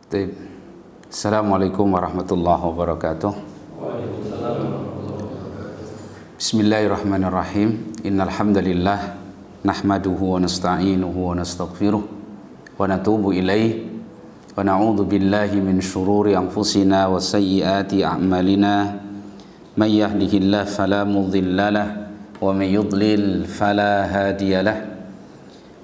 Baik. Assalamualaikum warahmatullahi wabarakatuh. Bismillahirrahmanirrahim. Innal hamdalillah nahmaduhu wa nasta'inuhu wa nastaghfiruh wa natubu ilaih wa na'udzu billahi min shururi anfusina wa sayyiati a'malina. May yahdihillahu fala mudilla lahu wa may yudlil fala hadiya lahu.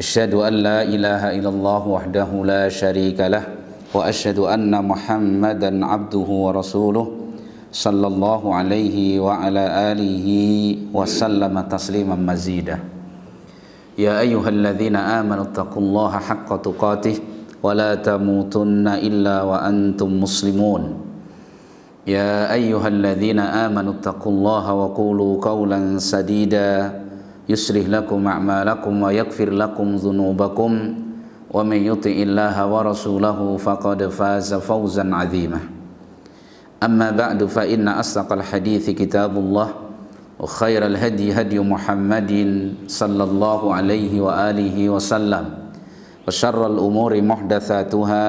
Asyhadu an la ilaha illallah wahdahu la syarika lahu wa asyhadu anna Muhammadan abduhu wa rasuluh sallallahu alaihi wa ala alihi wa sallama tasliman mazida. Ya ayyuhalladzina amanu taqullaha haqqa tuqatih wa la tamutunna illa wa antum muslimun. Ya ayyuhalladzina amanu taqullaha wa qulu qawlan sadida yuslih lakum a'malakum wa yaghfir lakum dhunubakum wa may yuti'illaha wa rasulahu faqad faza fawzan 'azima. Amma ba'du fa inna asdaqal hadithi kitabullah wa khairal hadi hadi Muhammadin sallallahu alaihi wa alihi wa sallam wa syarral umuri muhdatsatuha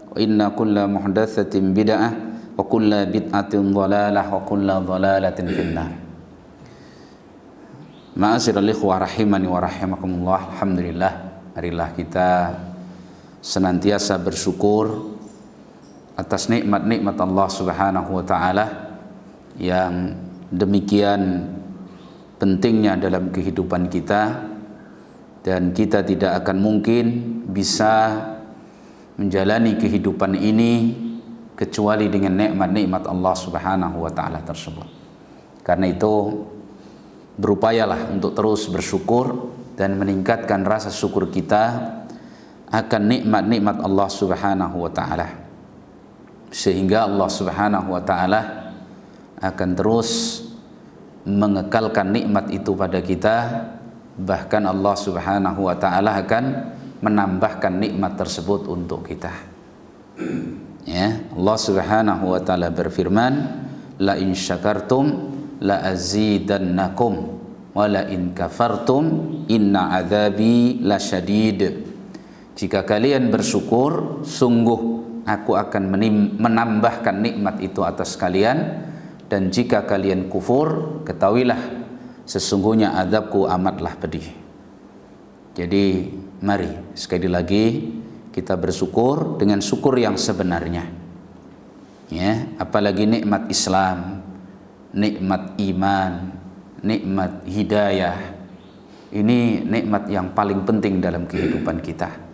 wa inna kulla muhdatsatin bid'ah wa kulla bid'atin dhalalah wa kulla dhalalatin finnar. Ma'asyiral ikhwah rahimani wa rahimakumullah. Alhamdulillah, marilah kita senantiasa bersyukur atas nikmat-nikmat Allah Subhanahu wa taala yang demikian pentingnya dalam kehidupan kita, dan kita tidak akan mungkin bisa menjalani kehidupan ini kecuali dengan nikmat-nikmat Allah Subhanahu wa taala tersebut. Karena itu berupayalah untuk terus bersyukur dan meningkatkan rasa syukur kita akan nikmat-nikmat Allah Subhanahu wa taala, sehingga Allah Subhanahu wa taala akan terus mengekalkan nikmat itu pada kita. Bahkan Allah Subhanahu wa taala akan menambahkan nikmat tersebut untuk kita. Ya, Allah Subhanahu wa taala berfirman, la in syakartum la azidannakum wa la in kafartum inna adzabi lasyadid. Jika kalian bersyukur, sungguh aku akan menambahkan nikmat itu atas kalian, dan jika kalian kufur, ketahuilah sesungguhnya azabku amatlah pedih. Jadi mari sekali lagi kita bersyukur dengan syukur yang sebenarnya. Ya, apalagi nikmat Islam, nikmat iman, nikmat hidayah. Ini nikmat yang paling penting dalam kehidupan kita,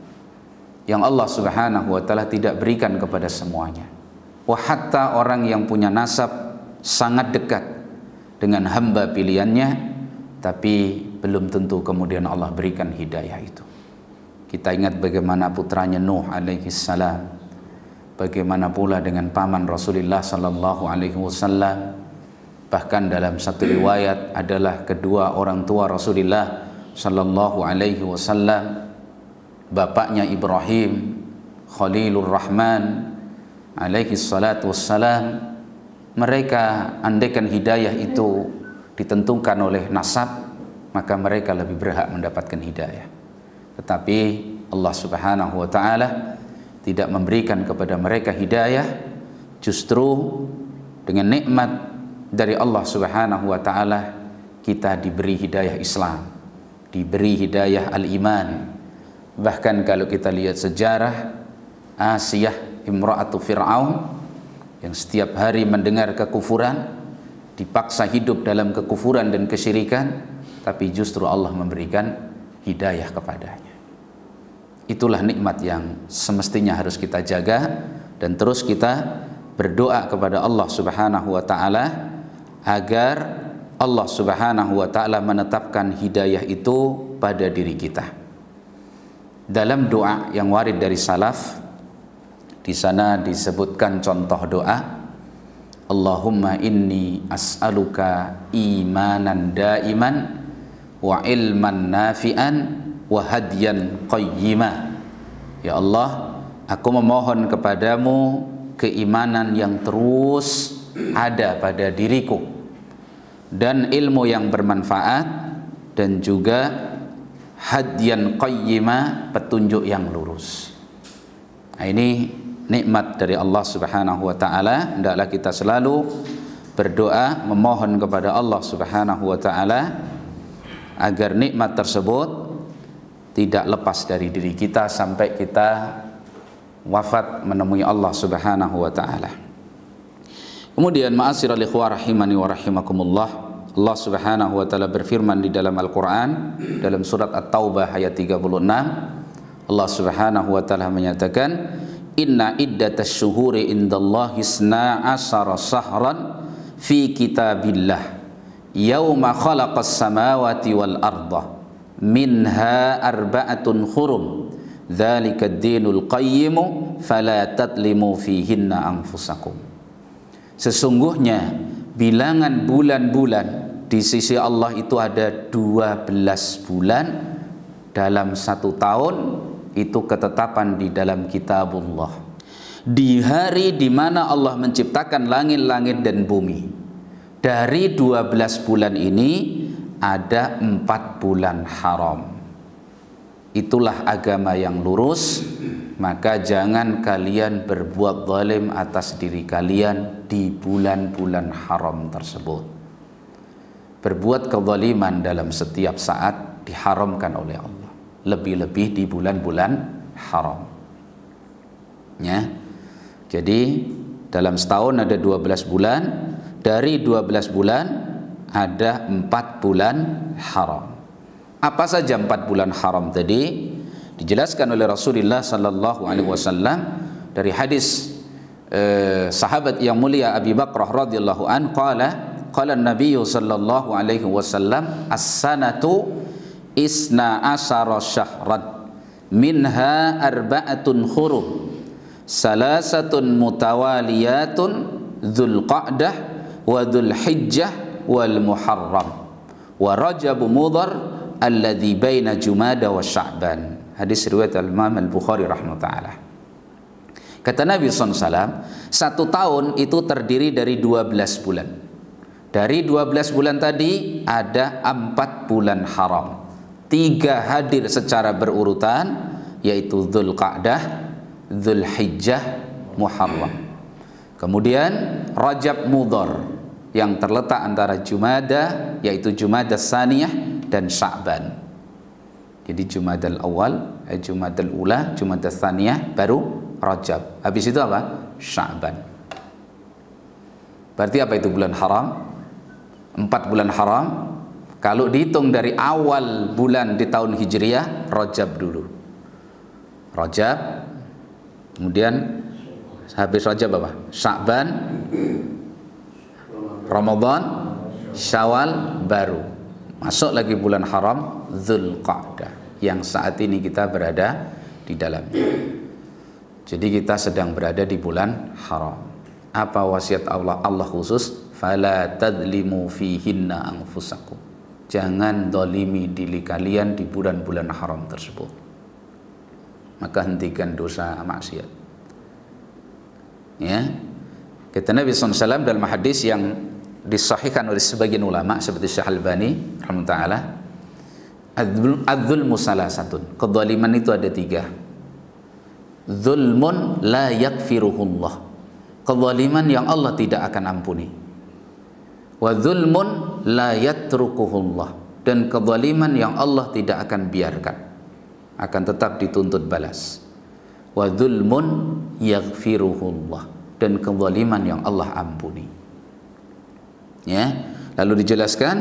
yang Allah Subhanahu wa taala tidak berikan kepada semuanya. Wa hatta orang yang punya nasab sangat dekat dengan hamba pilihannya, tapi belum tentu kemudian Allah berikan hidayah itu. Kita ingat bagaimana putranya Nuh alaihi salam, bagaimana pula dengan paman Rasulullah sallallahu alaihi wasallam. Bahkan dalam satu riwayat adalah kedua orang tua Rasulullah sallallahu alaihi wasallam, bapaknya Ibrahim Khalilur Rahman alaihi salatu wassalam. Mereka andaikan hidayah itu ditentukan oleh nasab, maka mereka lebih berhak mendapatkan hidayah. Tetapi Allah Subhanahu wa taala tidak memberikan kepada mereka hidayah. Justru dengan nikmat dari Allah Subhanahu wa taala kita diberi hidayah Islam, diberi hidayah al-iman. Bahkan kalau kita lihat sejarah Asiyah imra'atu Fir'aun, yang setiap hari mendengar kekufuran, dipaksa hidup dalam kekufuran dan kesyirikan, tapi justru Allah memberikan hidayah kepadanya. Itulah nikmat yang semestinya harus kita jaga, dan terus kita berdoa kepada Allah Subhanahu wa taala agar Allah Subhanahu wa taala menetapkan hidayah itu pada diri kita. Dalam doa yang warid dari salaf, di sana disebutkan contoh doa, Allahumma inni as'aluka imanan daiman wa ilman nafi'an wa hadyan qayyima. Ya Allah, aku memohon kepadamu keimanan yang terus ada pada diriku, dan ilmu yang bermanfaat, dan juga hadyan qayyima, petunjuk yang lurus. Nah, ini nikmat dari Allah Subhanahu wa taala, hendaklah kita selalu berdoa memohon kepada Allah Subhanahu wa taala agar nikmat tersebut tidak lepas dari diri kita sampai kita wafat menemui Allah Subhanahu wa taala. Kemudian ma'asyiral ikhwah rahimani wa rahimakumullah, Allah Subhanahu wa taala berfirman di dalam Al-Qur'an dalam surat At-Taubah ayat 36, Allah Subhanahu wa taala menyatakan, inna iddatas syuhuri indallahi isna asyara sahran fi kitabillah yauma khalaqas samawati wal arda minha arba'atun hurum dzalika ad-dinul qayyim fala tadlimu fihinna anfusakum. Sesungguhnya bilangan bulan-bulan di sisi Allah itu ada 12 bulan dalam satu tahun. Itu ketetapan di dalam kitabullah. Di hari di mana Allah menciptakan langit-langit dan bumi, dari 12 bulan ini ada 4 bulan haram. Itulah agama yang lurus. Maka jangan kalian berbuat zalim atas diri kalian di bulan-bulan haram tersebut. Berbuat kezaliman dalam setiap saat diharamkan oleh Allah, lebih-lebih di bulan-bulan haram. Ya. Jadi dalam setahun ada 12 bulan, dari 12 bulan ada 4 bulan haram. Apa saja 4 bulan haram tadi? Dijelaskan oleh Rasulullah sallallahu alaihi wasallam dari hadis sahabat yang mulia Abi Bakrah radhiyallahu an qala an-nabiy sallallahu alaihi wasallam as-sanatu isna asyara syahran minha arba'atun hurum salasatun mutawaliyatun dzulqa'dah wa dzulhijjah wal muharram wa rajab mudhar alladzi baina jumada wa sya'ban. Hadis riwayat Imam Al-Bukhari rahimahullah. Kata Nabi SAW, satu tahun itu terdiri dari 12 bulan. Dari 12 bulan tadi ada 4 bulan haram. 3 hadir secara berurutan, yaitu Dzulqa'dah, Dzulhijjah, Muharram. Kemudian Rajab Mudhar yang terletak antara Jumada, yaitu Jumada Tsaniyah dan Sya'ban. Jadi Jumadal Awal, Jumadal Ula, Jumadal Tsaniyah, baru Rajab. Habis itu apa? Sya'ban. Berarti apa itu bulan haram? 4 bulan haram. Kalau dihitung dari awal bulan di tahun Hijriyah, Rajab dulu. Rajab, kemudian habis Rajab apa? Sya'ban, Ramadan, Syawal, baru masuk lagi bulan haram, Dzulqa'dah, yang saat ini kita berada di dalamnya. Jadi kita sedang berada di bulan haram. Apa wasiat Allah? Allah khusus, fala tadlimu fihinna anfusakum. Jangan dolimi diri kalian di bulan-bulan haram tersebut. Maka hentikan dosa maksiat. Ya, kata Nabi SAW dalam hadis yang disahihkan oleh sebagian ulama seperti Syekh Albani rahimahullah, adzulmu salasatun. Kezaliman itu ada 3. Zulmun la yakfiruhullah. Kezaliman yang Allah tidak akan ampuni. Wa zulmun la yatrukuhullah. Dan kezaliman yang Allah tidak akan biarkan, akan tetap dituntut balas. Wa zulmun yaghfiruhullah. Dan kezaliman yang Allah ampuni. Ya, lalu dijelaskan,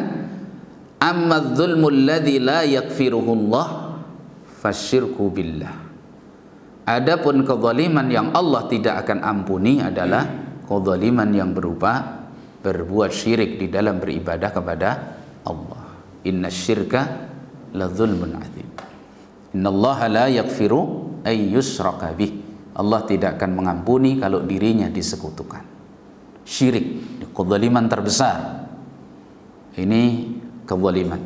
amma dzulmul ladzi la yaghfiruhullah fasyirku billah. Adapun kezaliman yang Allah tidak akan ampuni adalah kezaliman yang berupa berbuat syirik di dalam beribadah kepada Allah. Innasyirka la dzulmun adzim. Innallaha la yaghfiru ay yushraka bih. Allah tidak akan mengampuni kalau dirinya disekutukan. Syirik, kezaliman terbesar. Ini kezaliman.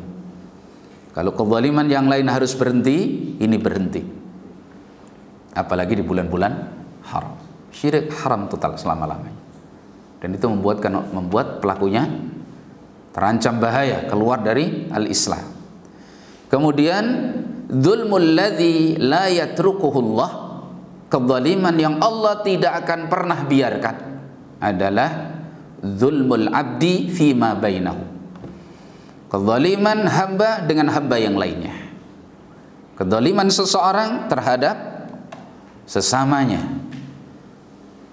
Kalau kezaliman yang lain harus berhenti, ini berhenti. Apalagi di bulan-bulan haram. Syirik haram total selama-lamanya. Dan itu membuat pelakunya terancam bahaya, keluar dari al-Islam. Kemudian dzulmul ladzi la yatrukuhullah kezaliman yang Allah tidak akan pernah biarkan adalah zulmul abdi fima bainahu. Kezaliman hamba dengan hamba yang lainnya. Kezaliman seseorang terhadap sesamanya.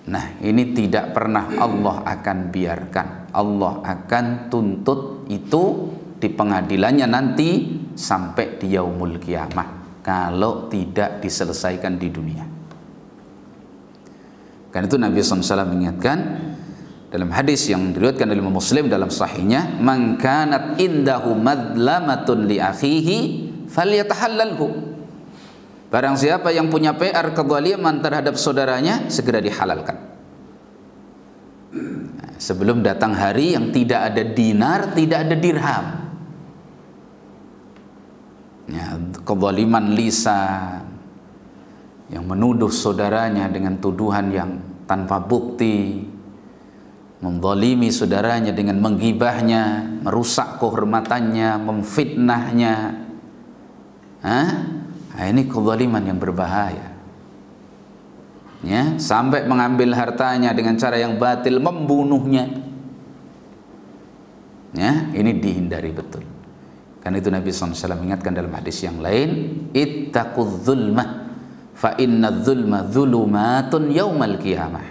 Nah, ini tidak pernah Allah akan biarkan. Allah akan tuntut itu di pengadilannya nanti sampai di yaumul kiamah kalau tidak diselesaikan di dunia. Karena itu Nabi SAW mengingatkan dalam hadis yang diriwayatkan oleh Imam Muslim dalam sahihnya, man kanat indahu madlamatun li akhihi falyatahallalhu. Barang siapa yang punya PR kezaliman terhadap saudaranya, segera dihalalkan. Nah, sebelum datang hari yang tidak ada dinar, tidak ada dirham. Ya, kezaliman lisan yang menuduh saudaranya dengan tuduhan yang tanpa bukti, menzalimi saudaranya dengan menggibahnya, merusak kehormatannya, memfitnahnya. Nah, ini kezaliman yang berbahaya. Ya, sampai mengambil hartanya dengan cara yang batil, membunuhnya. Ya, ini dihindari betul. Karena itu Nabi SAW mengingatkan dalam hadis yang lain, ittaqudz zulmah fa inna dzulma dzulumatun yaumal qiyamah.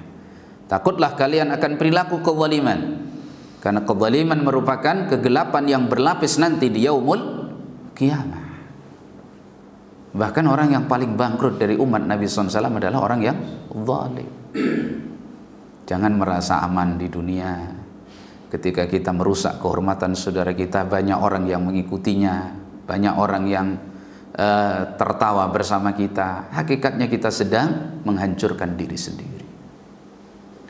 Takutlah kalian akan perilaku kezaliman, karena kezaliman merupakan kegelapan yang berlapis nanti di yaumul qiyamah. Bahkan orang yang paling bangkrut dari umat Nabi SAW adalah orang yang zalim. Jangan merasa aman di dunia. Ketika kita merusak kehormatan saudara kita, banyak orang yang mengikutinya, banyak orang yang tertawa bersama kita. Hakikatnya kita sedang menghancurkan diri sendiri.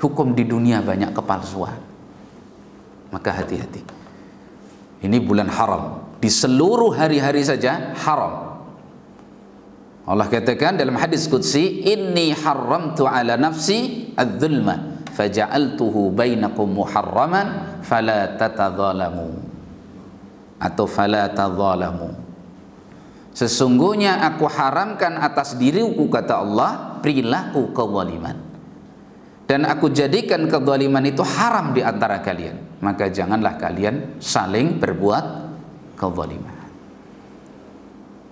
Hukum di dunia banyak kepalsuan. Maka hati-hati. Ini bulan haram. Di seluruh hari-hari saja haram. Allah katakan dalam hadis qudsi, inni haramtu ala nafsi adz-dzulma faja'altuhu bainakum muharraman fala tatadzalamu, atau fala tadzalamu. Sesungguhnya aku haramkan atas diriku, kata Allah, perilaku kezaliman, dan aku jadikan kezaliman itu haram di antara kalian, maka janganlah kalian saling berbuat kezaliman.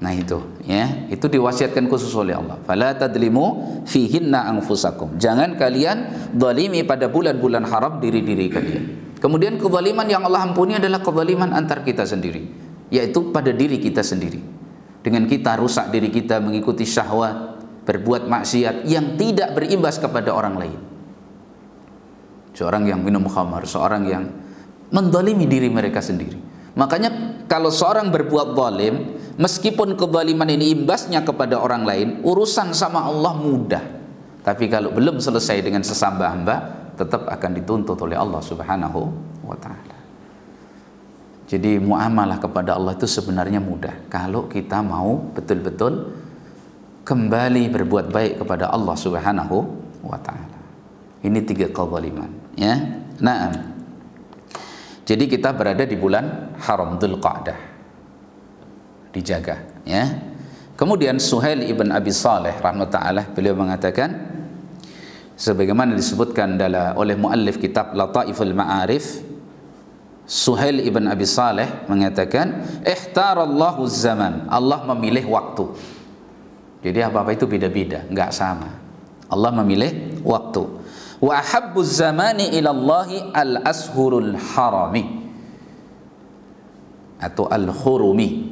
Nah itu, ya, itu diwasiatkan khusus oleh Allah. Fala tadlimu fihinna anfusakum. Jangan kalian zalimi pada bulan-bulan haram diri-diri kalian. Kemudian kezaliman yang Allah ampuni adalah kezaliman antar kita sendiri, yaitu pada diri kita sendiri. Dengan kita rusak diri kita, mengikuti syahwat, berbuat maksiat yang tidak berimbas kepada orang lain. Seorang yang minum khamar, seorang yang menzalimi diri mereka sendiri. Makanya kalau seorang berbuat zalim, meskipun kezaliman ini imbasnya kepada orang lain, urusan sama Allah mudah. Tapi kalau belum selesai dengan sesama hamba, tetap akan dituntut oleh Allah Subhanahu wa ta'ala. Jadi muamalah kepada Allah itu sebenarnya mudah kalau kita mau betul-betul kembali berbuat baik kepada Allah Subhanahu wa ta'ala. Ini 3 kezaliman, ya. Nah, jadi kita berada di bulan haram Dzulqa'dah, dijaga, ya. Kemudian Suhail ibn Abi Saleh rahmatullah, beliau mengatakan sebagaimana disebutkan oleh muallif kitab Lataiful Ma'arif, Suhail ibn Abi Saleh mengatakan, ihtarallahu zaman, Allah memilih waktu. Jadi apa-apa itu beda-beda, enggak sama. Allah memilih waktu. Wa ahabbuz zamani ilallahi al-ashhurul harami, atau al-hurumi.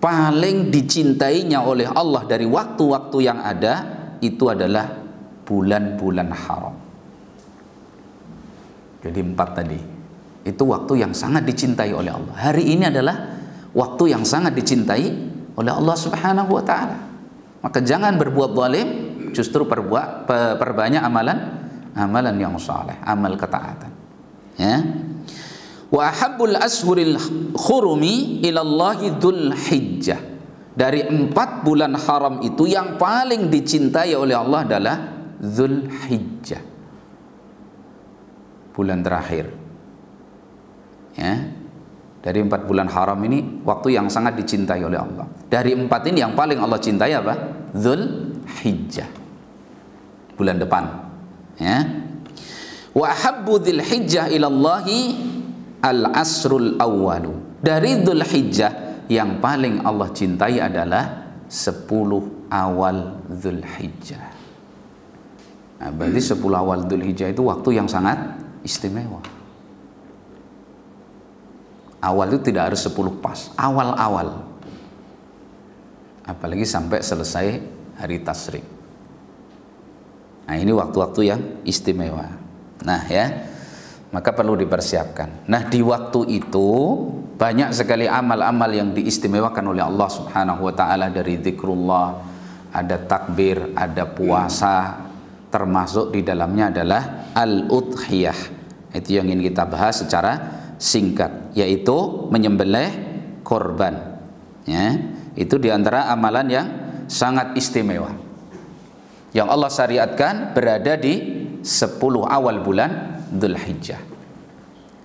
Paling dicintainya oleh Allah dari waktu-waktu yang ada itu adalah bulan-bulan haram. Jadi 4 tadi itu waktu yang sangat dicintai oleh Allah. Hari ini adalah waktu yang sangat dicintai oleh Allah Subhanahu wa ta'ala. Maka jangan berbuat zalim, justru perbanyak amalan yang saleh, amal ketaatan, ya. Wa ahabbul ashhuril khurumi ilallahi dzulhijjah. Dari 4 bulan haram itu yang paling dicintai oleh Allah adalah Dzulhijjah, bulan terakhir, ya. Dari 4 bulan haram ini waktu yang sangat dicintai oleh Allah. Dari 4 ini yang paling Allah cintai apa? Hijjah, bulan depan, ya. Wa habbu dzil hijjah ilallahi al-asrul awwalu. Dari Dzul Hijjah yang paling Allah cintai adalah 10 awal Dzul Hijjah. Nah, berarti 10 awal Dzul Hijjah itu waktu yang sangat istimewa. Awal itu tidak harus 10 pas, awal-awal. Apalagi sampai selesai hari tasyrik. Nah, ini waktu-waktu yang istimewa. Nah, ya, maka perlu dipersiapkan. Nah, di waktu itu banyak sekali amal-amal yang diistimewakan oleh Allah Subhanahu wa taala, dari zikrullah, ada takbir, ada puasa, termasuk di dalamnya adalah al-udhiyah. Itu yang ingin kita bahas secara singkat, yaitu menyembelih korban. Ya, itu diantara amalan yang sangat istimewa yang Allah syariatkan, berada di 10 awal bulan Dzul Hijjah,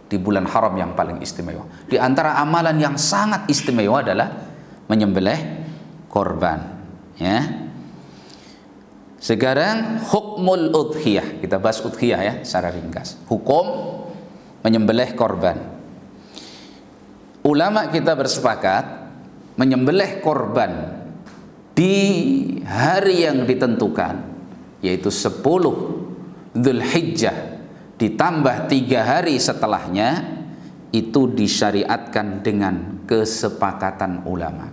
di bulan haram yang paling istimewa. Di antara amalan yang sangat istimewa adalah menyembelih korban, ya. Sekarang hukmul udhiyah, kita bahas udhiyah ya secara ringkas. Hukum menyembelih korban. Ulama kita bersepakat menyembelih korban di hari yang ditentukan, yaitu 10 Dzul Hijjah ditambah 3 hari setelahnya, itu disyariatkan dengan kesepakatan ulama.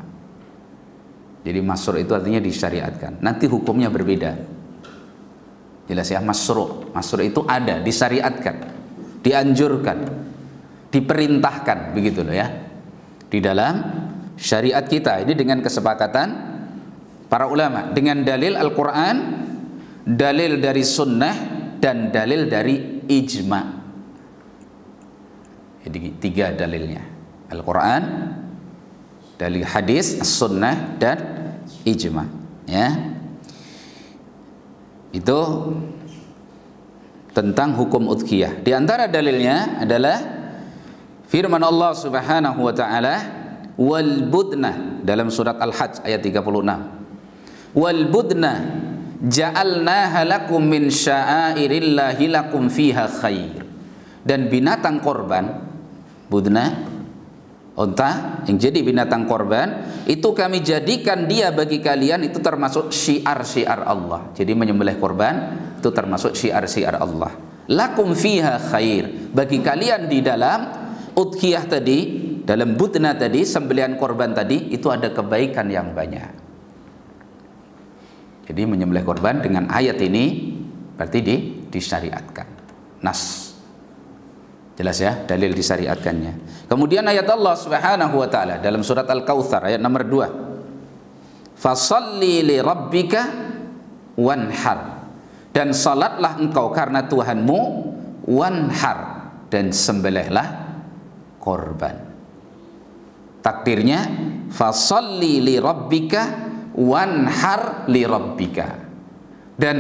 Jadi masru' itu artinya disyariatkan. Nanti hukumnya berbeda. Jelas ya, masru'. Masru' itu ada, disyariatkan, dianjurkan, diperintahkan, begitu loh ya. Di dalam syariat kita ini dengan kesepakatan para ulama, dengan dalil Al-Qur'an, dalil dari sunnah, dan dalil dari ijma. Jadi 3 dalilnya, Al-Quran, dalil hadis, sunnah, dan ijma, ya. Itu tentang hukum udhiyah. Di antara dalilnya adalah firman Allah Subhanahu wa taala, wal budna, dalam surat Al-Hajj ayat 36. Wal budna ja'alnaha lakum min sya'airillahi lakum fiha khair. Dan binatang korban, budna, unta yang jadi binatang korban, itu kami jadikan dia bagi kalian, itu termasuk syiar-syiar Allah. Jadi menyembelih korban itu termasuk syiar-syiar Allah. Lakum fiha khair, bagi kalian di dalam udhiyah tadi, dalam budna tadi, sembelihan korban tadi, itu ada kebaikan yang banyak. Jadi menyembelih korban dengan ayat ini berarti disyariatkan. Nas. Jelas ya, dalil disyariatkannya. Kemudian ayat Allah Subhanahu wa taala dalam surat Al-Kautsar ayat nomor 2. Fasholli li rabbika wanhar. Dan salatlah engkau karena Tuhanmu, wanhar, dan sembelihlah korban. Takdirnya fasholli li rabbika wanhar li rabbika, dan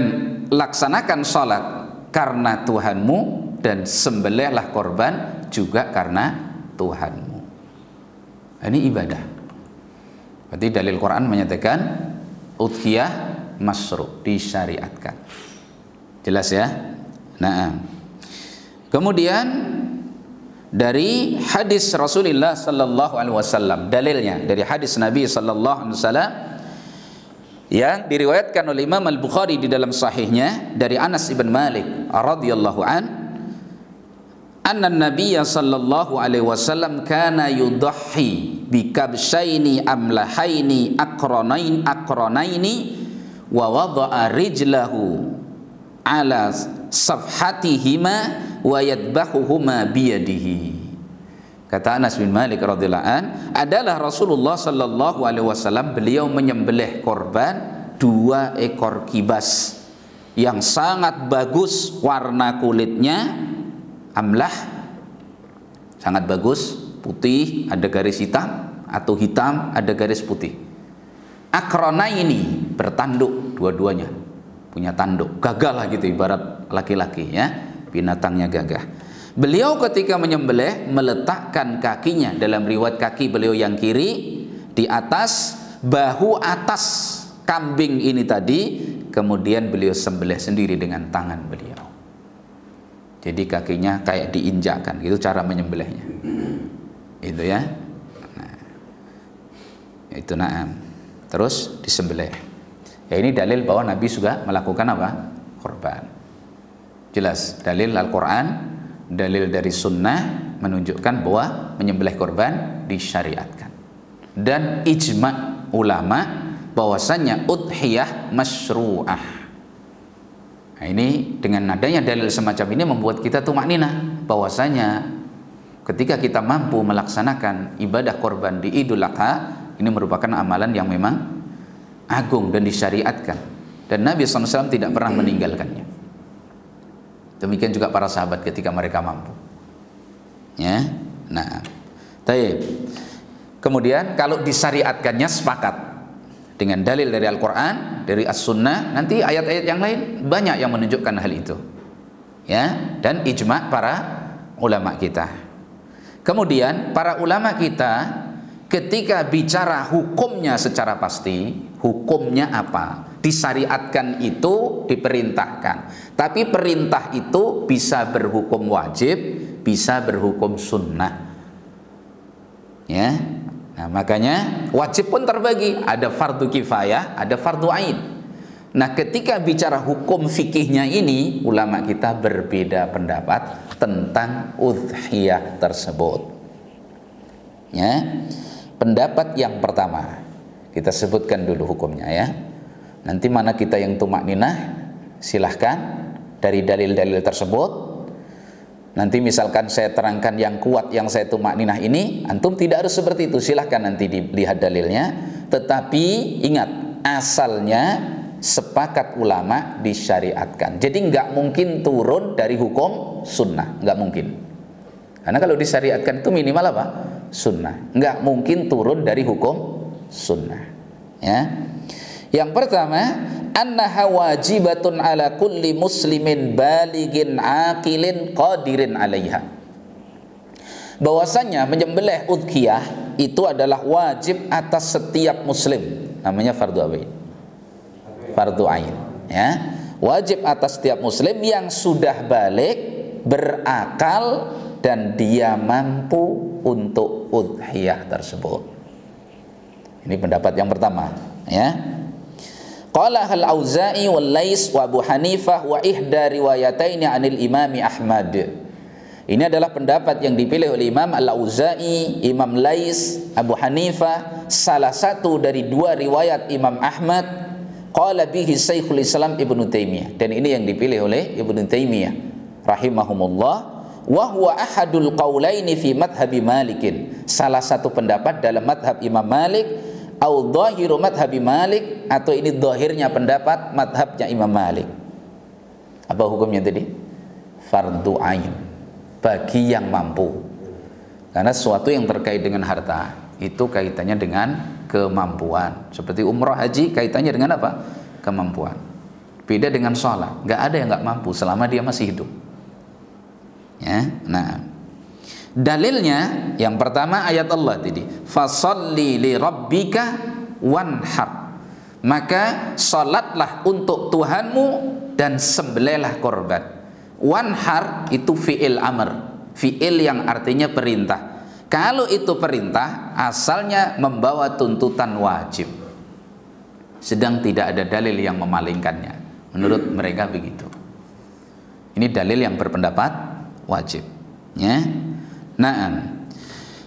laksanakan salat karena Tuhanmu, dan sembelihlah korban juga karena Tuhanmu. Ini ibadah. Berarti dalil Quran menyatakan udhiyah masru', disyariatkan. Jelas ya? Nah, kemudian dari hadis Rasulullah sallallahu alaihi wasallam, dalilnya dari hadis Nabi sallallahu alaihi wasallam yang diriwayatkan oleh Imam Al-Bukhari di dalam sahihnya dari Anas ibn Malik radhiyallahu anna Nabiyya sallallahu alaihi wasallam kana yudhi bi kabshaini amlahaini aqranaini wa wada'a rijlahu ala safhatihima wa yadbahuhuma biyadihi. Kata Anas bin Malik radhiyallahu an, adalah Rasulullah sallallahu alaihi wasallam, beliau menyembelih korban 2 ekor kibas yang sangat bagus warna kulitnya, amlah, sangat bagus, putih, ada garis hitam, atau hitam ada garis putih. Akrona ini bertanduk, dua-duanya punya tanduk, gagah lah gitu, ibarat laki-laki ya, binatangnya gagah. Beliau ketika menyembelih meletakkan kakinya, dalam riwayat kaki beliau yang kiri, di atas bahu atas kambing ini tadi, kemudian beliau sembelih sendiri dengan tangan beliau. Jadi kakinya kayak diinjakkan, itu cara menyembelihnya. Itu ya. Nah, itu na'am. Terus disembelih. Ya, ini dalil bahwa Nabi juga melakukan apa? Korban. Jelas, dalil Al-Quran, dalil dari sunnah menunjukkan bahwa menyembelih korban disyariatkan. Dan ijma' ulama bahwasanya udhiyah masyru'ah. Nah, ini dengan adanya dalil semacam ini membuat kita tumakninah bahwasanya ketika kita mampu melaksanakan ibadah korban di Idul Adha, ini merupakan amalan yang memang agung dan disyariatkan, dan Nabi SAW tidak pernah meninggalkannya. Demikian juga para sahabat ketika mereka mampu. Ya, nah, taib. Kemudian kalau disyariatkannya sepakat dengan dalil dari Al-Quran, dari As-Sunnah, nanti ayat-ayat yang lain banyak yang menunjukkan hal itu. Ya, dan ijma' para ulama kita. Kemudian para ulama kita ketika bicara hukumnya secara pasti, hukumnya apa? Disyariatkan itu diperintahkan. Tapi perintah itu bisa berhukum wajib, bisa berhukum sunnah. Ya. Nah, makanya wajib pun terbagi, ada fardu kifayah, ada fardu ain. Nah, ketika bicara hukum fikihnya ini, ulama kita berbeda pendapat tentang udhiyah tersebut. Ya. Pendapat yang pertama, kita sebutkan dulu hukumnya ya. Nanti mana kita yang tumakninah, silahkan dari dalil-dalil tersebut. Nanti misalkan saya terangkan yang kuat, yang saya tumakninah ini, antum tidak harus seperti itu, silahkan nanti dilihat dalilnya. Tetapi ingat, asalnya sepakat ulama disyariatkan. Jadi nggak mungkin turun dari hukum sunnah, nggak mungkin. Karena kalau disyariatkan itu minimal apa? Sunnah. Nggak mungkin turun dari hukum sunnah. Ya. Yang pertama, annaha wajibatun ala kulli muslimin baligin aqilin qadirin alaiha. Bahwasanya menyembelih udhiyah itu adalah wajib atas setiap muslim. Namanya fardu ain. Fardu ain, ya. Wajib atas setiap muslim yang sudah balik, berakal, dan dia mampu untuk udhiyah tersebut. Ini pendapat yang pertama, ya. Qala al-Auza'i wal Lais wa Abu Hanifah wa ihda riwayataini 'anil Imam Ahmad. Ini adalah pendapat yang dipilih oleh Imam Al-Auza'i, Imam Lais, Abu Hanifah, salah satu dari dua riwayat Imam Ahmad. Qala bihi Syekhul Islam Ibnu Taimiyah, dan ini yang dipilih oleh Ibnu Taimiyah rahimahumullah. Wa huwa ahadul qaulaini fi madhhabi Malikin, salah satu pendapat dalam madhab Imam Malik, au dhahiru madhabi Malik, atau ini dhahirnya pendapat madhabnya Imam Malik. Apa hukumnya tadi? Fardu ain bagi yang mampu. Karena sesuatu yang terkait dengan harta itu kaitannya dengan kemampuan. Seperti umrah haji kaitannya dengan apa? Kemampuan. Beda dengan sholat, nggak ada yang nggak mampu selama dia masih hidup. Ya, nah. Dalilnya yang pertama ayat Allah tadi, fasalli li rabbika wanhar, maka salatlah untuk Tuhanmu dan sembelihlah korban. Wanhar itu fi'il amr, fi'il yang artinya perintah. Kalau itu perintah, asalnya membawa tuntutan wajib, sedang tidak ada dalil yang memalingkannya. Menurut mereka begitu. Ini dalil yang berpendapat wajib, ya. Nah,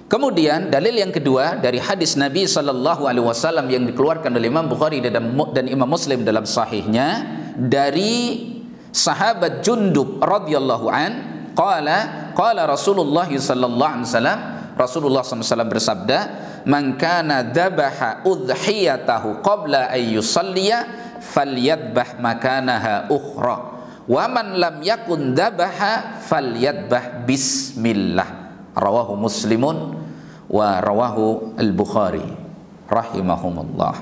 kemudian dalil yang kedua dari hadis Nabi SAW yang dikeluarkan oleh Imam Bukhari dan Imam Muslim dalam sahihnya dari sahabat Jundub radhiyallahu an, qala Rasulullah sallallahu alaihi wasallam, Rasulullah SAW bersabda, man kana dhabaha udhiyatahu qabla ay yusalliya falyadbah makanaha ukhra wa man lam yakun dhabaha falyadbah bismillah. Rawahu Muslimun wa rawahu Al-Bukhari rahimahumullah.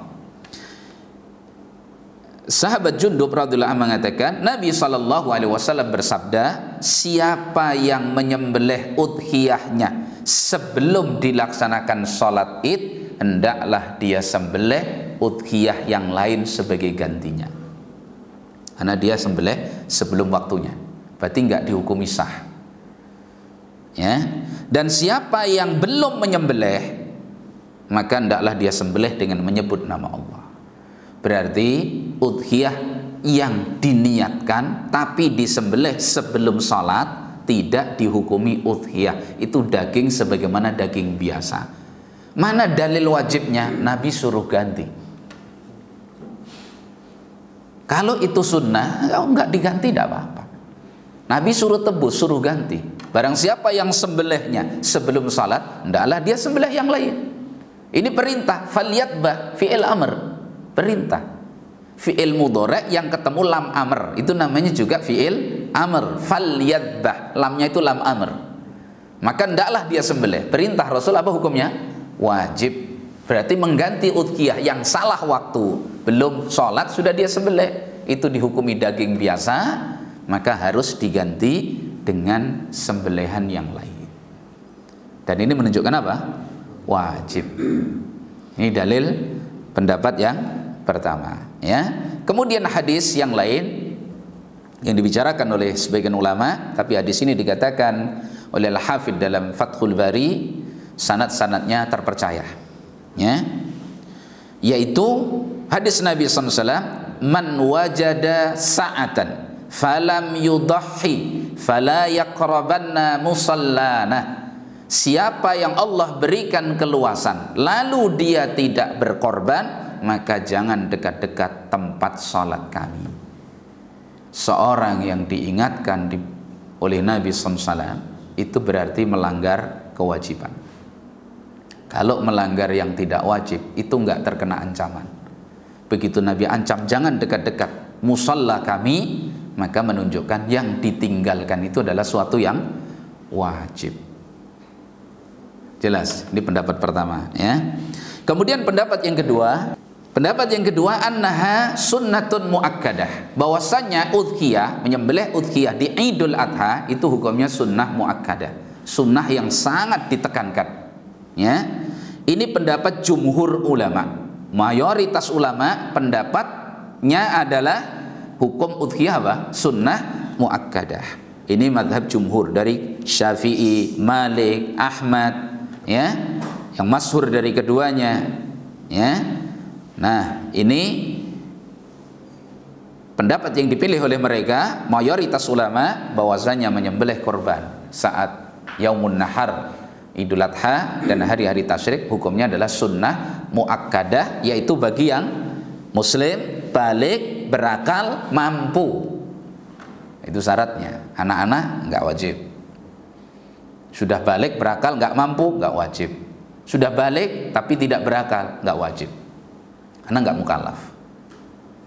Sahabat Jundub radhiyallahu anhu mengatakan, Nabi SAW bersabda, siapa yang menyembelih udhiyahnya sebelum dilaksanakan sholat id, hendaklah dia sembelih udhiyah yang lain sebagai gantinya. Karena dia sembelih sebelum waktunya, berarti nggak dihukumi sah. Ya. Dan siapa yang belum menyembelih, maka hendaklah dia sembelih dengan menyebut nama Allah. Berarti udhiyah yang diniatkan tapi disembelih sebelum salat tidak dihukumi udhiyah. Itu daging sebagaimana daging biasa. Mana dalil wajibnya? Nabi suruh ganti. Kalau itu sunnah, enggak diganti tidak apa-apa. Nabi suruh tebus, suruh ganti. Barang siapa yang sembelihnya sebelum salat, hendaklah dia sembelih yang lain. Ini perintah, falyatbah, fi'il amr, perintah. Fi'il mudhari' yang ketemu lam amr, itu namanya juga fi'il amr. Falyatbah, lamnya itu lam amr. Maka hendaklah dia sembelih. Perintah Rasul apa hukumnya? Wajib. Berarti mengganti udhiyah yang salah waktu belum sholat sudah dia sembelih, itu dihukumi daging biasa, maka harus diganti dengan sembelihan yang lain. Dan ini menunjukkan apa? Wajib. Ini dalil pendapat yang pertama, ya. Kemudian hadis yang lain yang dibicarakan oleh sebagian ulama, tapi hadis ini dikatakan oleh Al-Hafidh dalam Fathul Bari sanad-sanadnya terpercaya. Ya, yaitu hadis Nabi SAW, man wajada sa'atan falam yudahhi fala yaqrabanna musallana. Siapa yang Allah berikan keluasan lalu dia tidak berkorban, maka jangan dekat-dekat tempat salat kami. Seorang yang diingatkan oleh Nabi SAW itu berarti melanggar kewajiban. Kalau melanggar yang tidak wajib, itu enggak terkena ancaman. Begitu Nabi ancam jangan dekat-dekat musalla kami, maka menunjukkan yang ditinggalkan itu adalah suatu yang wajib. Jelas, ini pendapat pertama, ya. Kemudian pendapat yang kedua, annaha sunnatun muakkadah, bahwasanya udhiyah, menyembelih udhiyah di Idul Adha itu hukumnya sunnah muakkadah, sunnah yang sangat ditekankan. Ya, ini pendapat jumhur ulama. Mayoritas ulama pendapatnya adalah hukum udhiyah apa? Sunnah muakkadah. Ini madhab jumhur dari Syafi'i, Malik, Ahmad, ya, yang masyhur dari keduanya, ya. Nah, ini pendapat yang dipilih oleh mereka, mayoritas ulama, bahwasanya menyembelih korban saat Yaumun Nahar, Idul Adha dan hari-hari tasyrik hukumnya adalah sunnah muakkadah, yaitu bagi yang muslim, balik, berakal, mampu. Itu syaratnya. Anak-anak enggak wajib. Sudah balik, berakal, enggak mampu, enggak wajib. Sudah balik tapi tidak berakal, enggak wajib. Karena enggak mukallaf.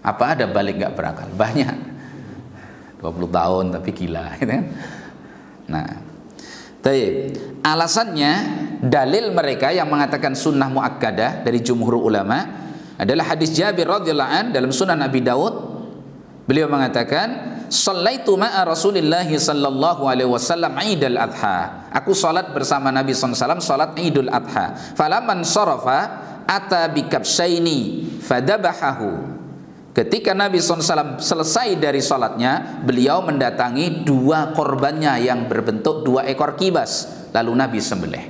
Apa ada balik enggak berakal? Banyak. 20 tahun tapi gila, gitu kan? Nah, alasannya, dalil mereka yang mengatakan sunnah muakkadah dari jumhur ulama adalah hadis Jabir radhiyallahu an dalam Sunan Abi Daud. Beliau mengatakan, "Shallaitu ma'a Rasulillah sallallahu alaihi wasallam Idul Adha." Aku salat bersama Nabi SAW salat Idul Adha. Falaman sarafa ata bikabsyaini fadabahahu. Ketika Nabi SAW selesai dari salatnya, beliau mendatangi dua korbannya yang berbentuk dua ekor kibas, lalu Nabi sembelih.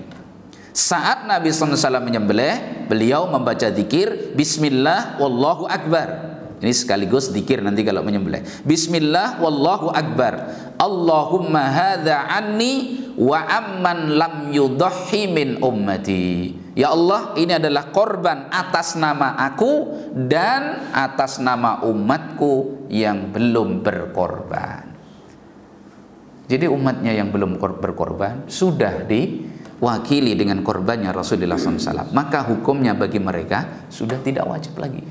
Saat Nabi SAW menyembelih, beliau membaca zikir Bismillah wallahu akbar. Ini sekaligus zikir nanti kalau menyembelih. Bismillah wallahu akbar. Allahumma hadza anni wa amman lam yudhhi min ummati. Ya Allah, ini adalah korban atas nama aku dan atas nama umatku yang belum berkorban. Jadi umatnya yang belum berkorban sudah diwakili dengan korbannya Rasulullah SAW. Maka hukumnya bagi mereka sudah tidak wajib lagi.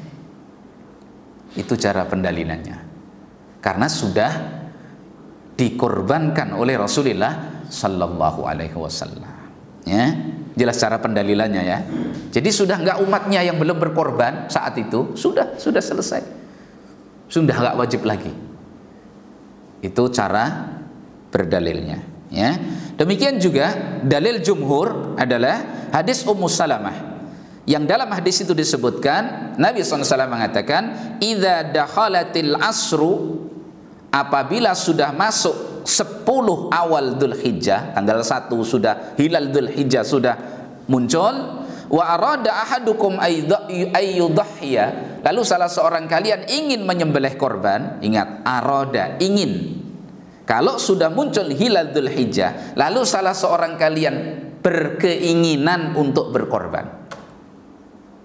Itu cara pendalilannya. Karena sudah dikorbankan oleh Rasulullah Sallallahu Alaihi Wasallam. Ya. Jelas cara pendalilannya, ya. Jadi sudah enggak umatnya yang belum berkorban saat itu, sudah selesai. Sudah enggak wajib lagi. Itu cara berdalilnya, ya. Demikian juga dalil jumhur adalah hadis Ummu Salamah. Yang dalam hadis itu disebutkan, Nabi SAW mengatakan, idza dakhalatil asru, apabila sudah masuk 10 awal Dzulhijjah, tanggal 1 sudah hilal Dzulhijjah sudah muncul, wa arada ahadukum ayyudhhiya, lalu salah seorang kalian ingin menyembelih korban. Ingat, arada, ingin. Kalau sudah muncul hilal Dzulhijjah, lalu salah seorang kalian berkeinginan untuk berkorban.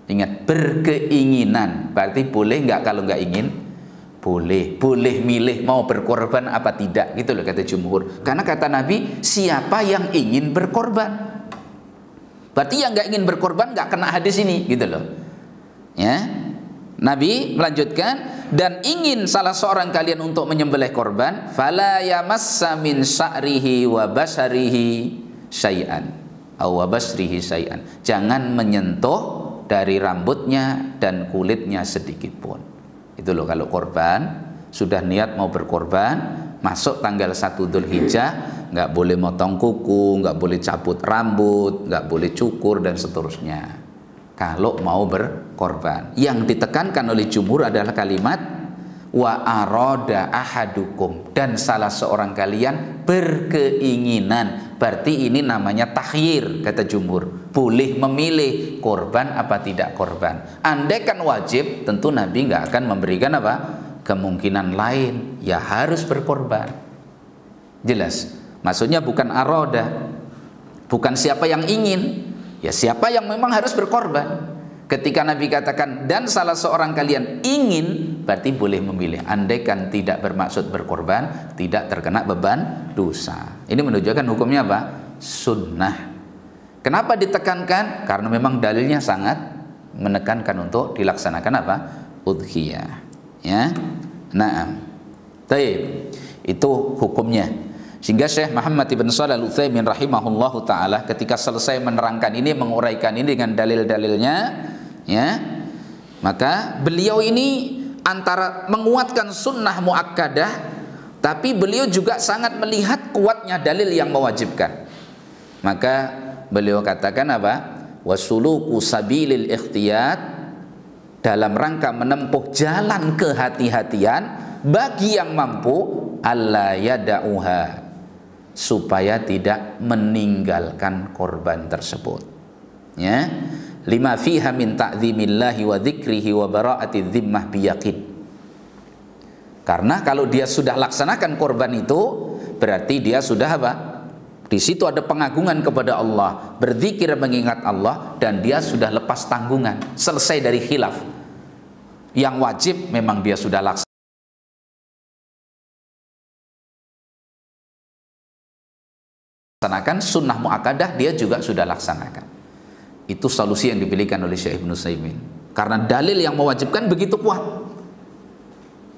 Ingat, berkeinginan, berarti boleh nggak? Kalau nggak ingin, boleh. Boleh milih mau berkorban apa tidak, gitu loh kata jumhur. Karena kata Nabi, siapa yang ingin berkorban? Berarti yang nggak ingin berkorban nggak kena hadis ini, gitu loh. Ya, Nabi melanjutkan, dan ingin salah seorang kalian untuk menyembelih korban, fala yamassa min sa'rihi wa basarihi syai'an, aw wa basrihi syai'an. Jangan menyentuh dari rambutnya dan kulitnya sedikit pun. Itu loh, kalau korban, sudah niat mau berkorban, masuk tanggal 1 Dzulhijjah, nggak boleh motong kuku, nggak boleh cabut rambut, nggak boleh cukur dan seterusnya. Kalau mau berkorban, yang ditekankan oleh jumhur adalah kalimat wa arada ahadukum, dan salah seorang kalian berkeinginan. Berarti ini namanya takhyir, kata jumhur, boleh memilih korban apa tidak korban. Andai kan wajib, tentu Nabi nggak akan memberikan apa kemungkinan lain, ya harus berkorban. Jelas, maksudnya bukan arada, bukan siapa yang ingin, ya siapa yang memang harus berkorban. Ketika Nabi katakan dan salah seorang kalian ingin, berarti boleh memilih. Andaikan tidak bermaksud berkorban, tidak terkena beban dosa. Ini menunjukkan hukumnya apa? Sunnah. Kenapa ditekankan? Karena memang dalilnya sangat menekankan untuk dilaksanakan apa? Udhiyah. Ya. Nah, taib. Itu hukumnya. Sehingga Syekh Muhammad ibn Shalih Al-Utsaimin rahimahullahu taala ketika selesai menerangkan ini, menguraikan ini dengan dalil-dalilnya, ya, maka beliau ini antara menguatkan sunnah muakkadah, tapi beliau juga sangat melihat kuatnya dalil yang mewajibkan. Maka beliau katakan apa? Wasuluku sabilil ikhtiyat, dalam rangka menempuh jalan kehati-hatian bagi yang mampu, alla yada'uha, supaya tidak meninggalkan korban tersebut. Ya, lima fiha min ta'zimillahi wa dzikrihi wa bara'ati dzimmah biyaqin. Karena kalau dia sudah laksanakan korban itu, berarti dia sudah apa? Di situ ada pengagungan kepada Allah, berzikir mengingat Allah, dan dia sudah lepas tanggungan, selesai dari khilaf. Yang wajib memang dia sudah laksanakan. Sunnah muakkadah dia juga sudah laksanakan. Itu solusi yang dipilihkan oleh Syekh Ibnu Utsaimin, karena dalil yang mewajibkan begitu kuat.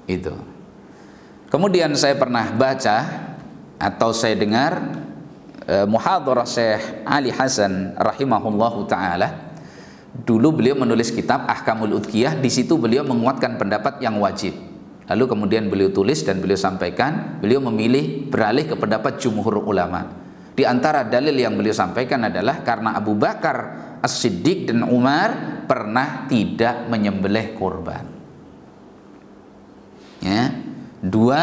Itu. Kemudian saya pernah baca atau saya dengar muhadharah Syekh Ali Hasan rahimahullahu taala. Dulu beliau menulis kitab Ahkamul Udhiyah, di situ beliau menguatkan pendapat yang wajib. Lalu kemudian beliau tulis dan beliau sampaikan, beliau memilih beralih ke pendapat jumhur ulama. Di antara dalil yang beliau sampaikan adalah karena Abu Bakar As-Siddiq dan Umar pernah tidak menyembelih korban. Ya, dua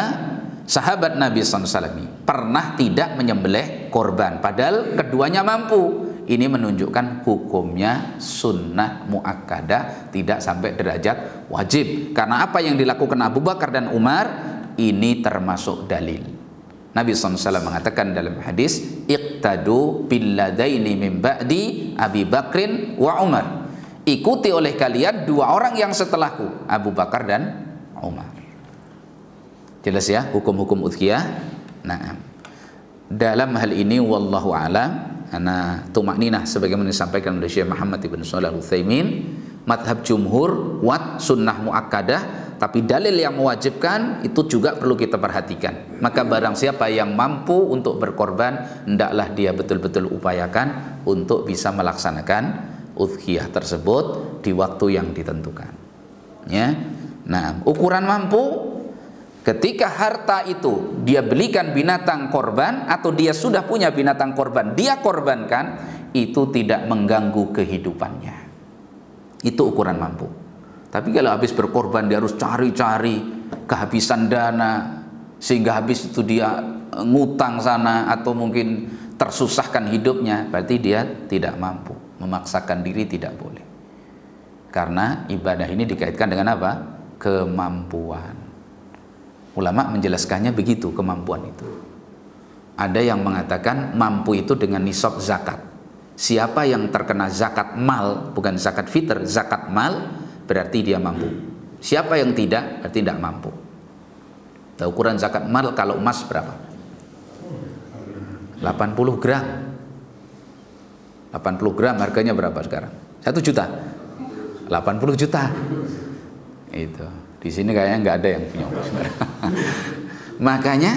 sahabat Nabi SAW pernah tidak menyembelih korban, padahal keduanya mampu. Ini menunjukkan hukumnya sunnah muakkadah, tidak sampai derajat wajib. Karena apa yang dilakukan Abu Bakar dan Umar ini termasuk dalil. Nabi SAW mengatakan dalam hadis, iqtadu billadaini min ba'di Abi Bakrin wa Umar. Ikuti oleh kalian dua orang yang setelahku, Abu Bakar dan Umar. Jelas ya hukum-hukum udhiyah. Nah, dalam hal ini wallahu a'lam, ana tumakninah sebagaimana disampaikan oleh Syekh Muhammad ibn Shalih Al-Utsaimin, madhab jumhur kuat sunnah muakkadah, tapi dalil yang mewajibkan itu juga perlu kita perhatikan. Maka barang siapa yang mampu untuk berkorban, hendaklah dia betul-betul upayakan untuk bisa melaksanakan udhiyah tersebut di waktu yang ditentukan. Ya. Nah, ukuran mampu, ketika harta itu dia belikan binatang korban atau dia sudah punya binatang korban, dia korbankan, itu tidak mengganggu kehidupannya. Itu ukuran mampu. Tapi kalau habis berkorban dia harus cari-cari, kehabisan dana, sehingga habis itu dia ngutang sana atau mungkin tersusahkan hidupnya, berarti dia tidak mampu. Memaksakan diri tidak boleh. Karena ibadah ini dikaitkan dengan apa? Kemampuan. Ulama menjelaskannya begitu, kemampuan itu. Ada yang mengatakan mampu itu dengan nisab zakat. Siapa yang terkena zakat mal, bukan zakat fitr, zakat mal, berarti dia mampu. Siapa yang tidak, berarti tidak mampu. Nah, ukuran zakat mal kalau emas berapa? 80 gram. 80 gram harganya berapa sekarang? 1 juta. 80 juta. Itu. Di sini kayaknya nggak ada yang punya emas. Makanya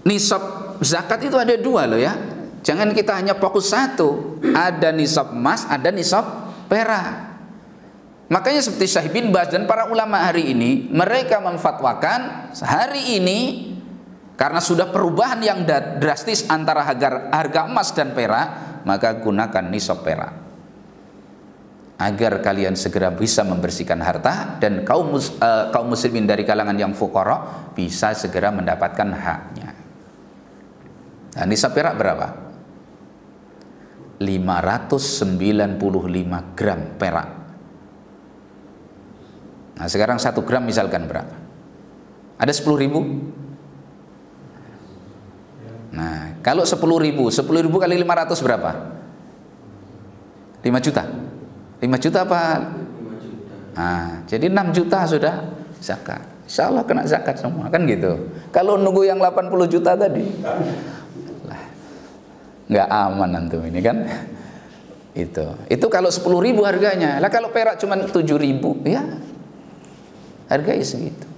nisab zakat itu ada 2 loh ya. Jangan kita hanya fokus satu. Ada nisab emas, ada nisab perak. Makanya seperti Syekh bin Baz dan para ulama hari ini, mereka memfatwakan hari ini karena sudah perubahan yang drastis antara harga emas dan perak, maka gunakan nisab perak agar kalian segera bisa membersihkan harta dan kaum muslimin dari kalangan yang fuqara bisa segera mendapatkan haknya. Nah, nisab perak berapa? 595 gram perak. Nah, sekarang 1 gram misalkan berapa? Ada 10.000? Nah, kalau 10.000 kali 500 berapa? 5 juta. 5 juta apa? 5 juta. Nah, jadi 6 juta sudah zakat. Insya Allah kena zakat semua, kan gitu. Kalau nunggu yang 80 juta tadi, lah, nggak aman antum ini kan. Itu kalau 10.000 harganya. Lah kalau perak cuma 7.000, ya harganya segitu.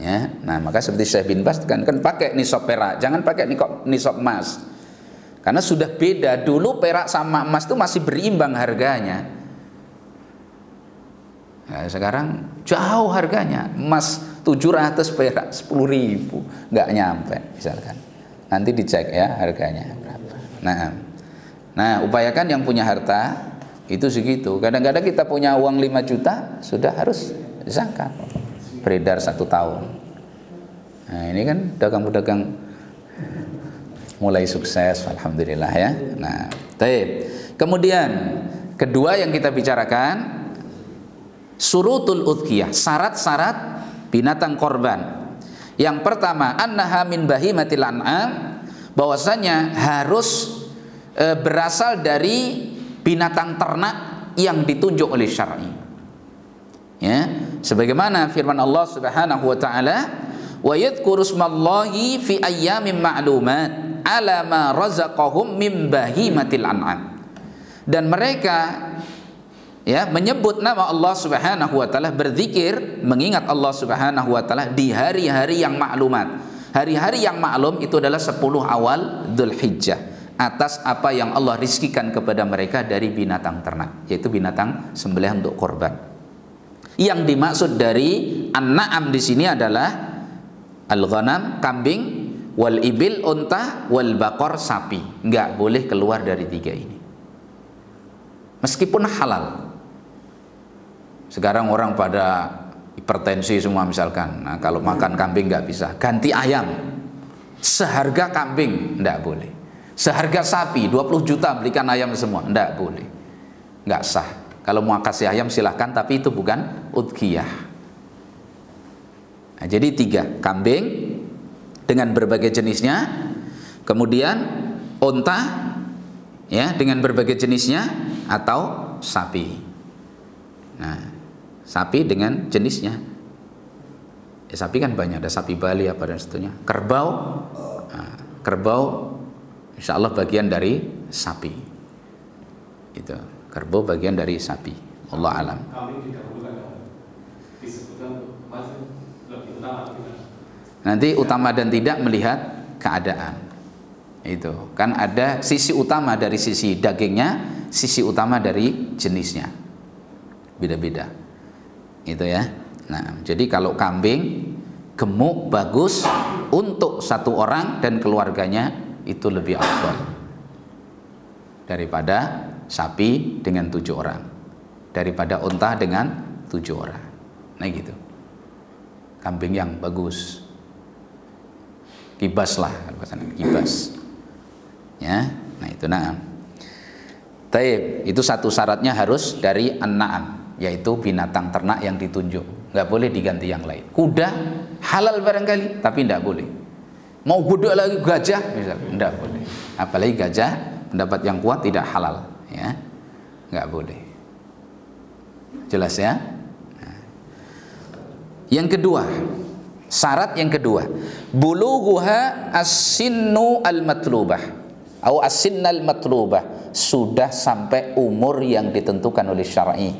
Ya, nah maka seperti Syekh bin Baz kan pakai nisab perak, jangan pakai nisab emas. Karena sudah beda. Dulu perak sama emas itu masih berimbang harganya. Nah, sekarang jauh harganya. Emas 700, perak 10.000, nggak nyampe misalkan. Nanti dicek ya harganya berapa. Nah, upayakan yang punya harta itu segitu. Kadang-kadang kita punya uang 5 juta sudah harus zakat, beredar 1 tahun. Nah, ini kan dagang-dagang mulai sukses, alhamdulillah ya. Nah, baik. Kemudian kedua yang kita bicarakan surutul udhiyah, syarat-syarat binatang korban. Yang pertama, annaha min bahimatil an'am, bahwasanya harus berasal dari binatang ternak yang ditunjuk oleh syar'i. Ya, sebagaimana firman Allah Subhanahu wa taala, wa yadhkuru smallahi fi ayyamin ma'lumat ala ma razaqahum min bahimatil an'am. Dan mereka ya menyebut nama Allah Subhanahu wa taala, berzikir mengingat Allah Subhanahu wa taala di hari-hari yang maklumat. Hari-hari yang maklum itu adalah 10 awal Dzulhijjah, atas apa yang Allah rizkikan kepada mereka dari binatang ternak, yaitu binatang sembelihan untuk korban. Yang dimaksud dari an-na'am di sini adalah al-ghanam, kambing, wal ibil, unta, wal baqar, sapi. Enggak boleh keluar dari 3 ini. Meskipun halal. Sekarang orang pada hipertensi semua misalkan. Nah, kalau makan kambing nggak bisa, ganti ayam. Seharga kambing nggak boleh. Seharga sapi 20 juta belikan ayam semua, nggak boleh. Nggak sah. Kalau mau kasih ayam silahkan, tapi itu bukan udhiyah. Nah, jadi 3, kambing dengan berbagai jenisnya, kemudian unta ya dengan berbagai jenisnya, atau sapi. Nah, sapi dengan jenisnya. Ya, sapi kan banyak, ada sapi Bali apa dan seterusnya. Kerbau, nah, kerbau insya Allah bagian dari sapi. Itu kerbau bagian dari sapi. Allah alam. Nanti utama dan tidak melihat keadaan. Itu kan ada sisi utama dari sisi dagingnya, sisi utama dari jenisnya. Beda-beda. Itu ya. Nah, jadi kalau kambing gemuk bagus untuk 1 orang dan keluarganya itu lebih afdal daripada sapi dengan 7 orang daripada unta dengan 7 orang. Nah gitu. Kambing yang bagus. Kibas lah, kibas. Ya, nah itu na'am. Taib, itu satu syaratnya harus dari an-na'am, yaitu binatang ternak yang ditunjuk. Nggak boleh diganti yang lain. Kuda halal barangkali, tapi nggak boleh. Mau kuda lagi gajah, misalnya, nggak boleh. Apalagi gajah, pendapat yang kuat tidak halal, ya, nggak boleh. Jelas ya? Nah. Yang kedua, syarat yang kedua, bulughuha as-sinnu al-matlubah, atau as-sinnal matlubah, sudah sampai umur yang ditentukan oleh syar'i.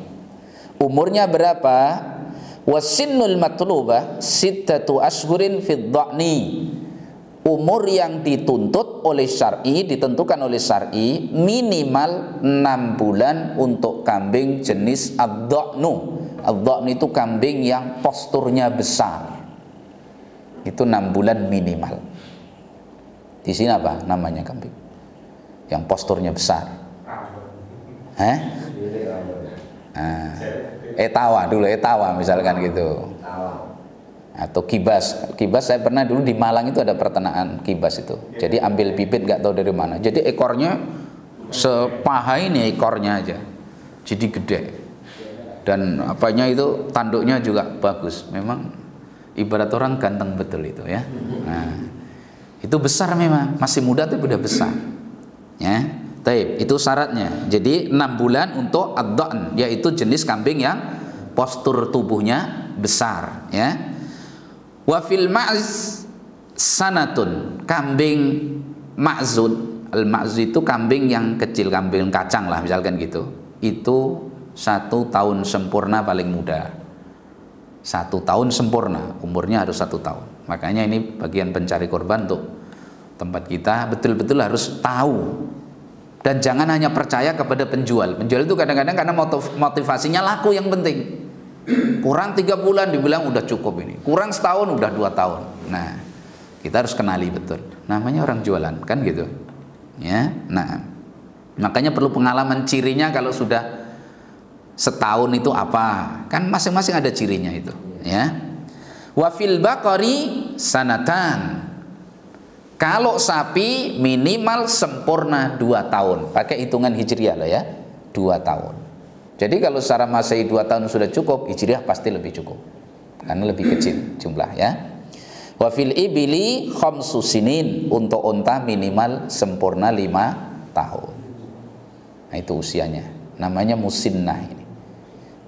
Umurnya berapa? Wasinnul matlubah sittatu ashhurin fid dha'ni. Umur yang dituntut oleh syar'i, ditentukan oleh syar'i, minimal 6 bulan untuk kambing jenis ad-dha'nu. Ad-dha'nu itu kambing yang posturnya besar. Itu 6 bulan minimal. Di sini apa namanya kambing yang posturnya besar? Etawa dulu, etawa misalkan gitu. Atau kibas. Kibas saya pernah dulu di Malang itu ada peternakan kibas itu. Jadi ambil bibit nggak tahu dari mana. Jadi ekornya sepaha ini ekornya aja. Jadi gede. Dan apanya itu tanduknya juga bagus. Memang ibarat orang ganteng betul itu ya. Nah, itu besar memang, masih muda tapi udah besar. Ya. Taib, itu syaratnya. Jadi 6 bulan untuk ad-dha'n, yaitu jenis kambing yang postur tubuhnya besar, ya. Wa fil ma'z sanatun, kambing ma'zud. Al-ma'zud itu kambing yang kecil, kambing kacang lah misalkan gitu. Itu 1 tahun sempurna paling muda. 1 tahun sempurna, umurnya harus 1 tahun. Makanya ini bagian pencari korban untuk tempat kita betul-betul harus tahu. Dan jangan hanya percaya kepada penjual. Penjual itu kadang-kadang karena motivasinya laku yang penting. Kurang 3 bulan dibilang udah cukup ini. Kurang setahun udah 2 tahun. Nah, kita harus kenali betul. Namanya orang jualan, kan gitu. Ya, nah, makanya perlu pengalaman cirinya kalau sudah setahun itu apa? Kan masing-masing ada cirinya itu. Ya. Wa fil baqari sanatan. Kalau sapi minimal sempurna 2 tahun. Pakai hitungan hijriah lah ya. 2 tahun. Jadi kalau secara Masehi 2 tahun sudah cukup, hijriah pasti lebih cukup. Karena lebih kecil jumlah ya. Wa fil ibili khamsu sinin. Untuk unta minimal sempurna 5 tahun. Nah itu usianya. Namanya musinnah ini.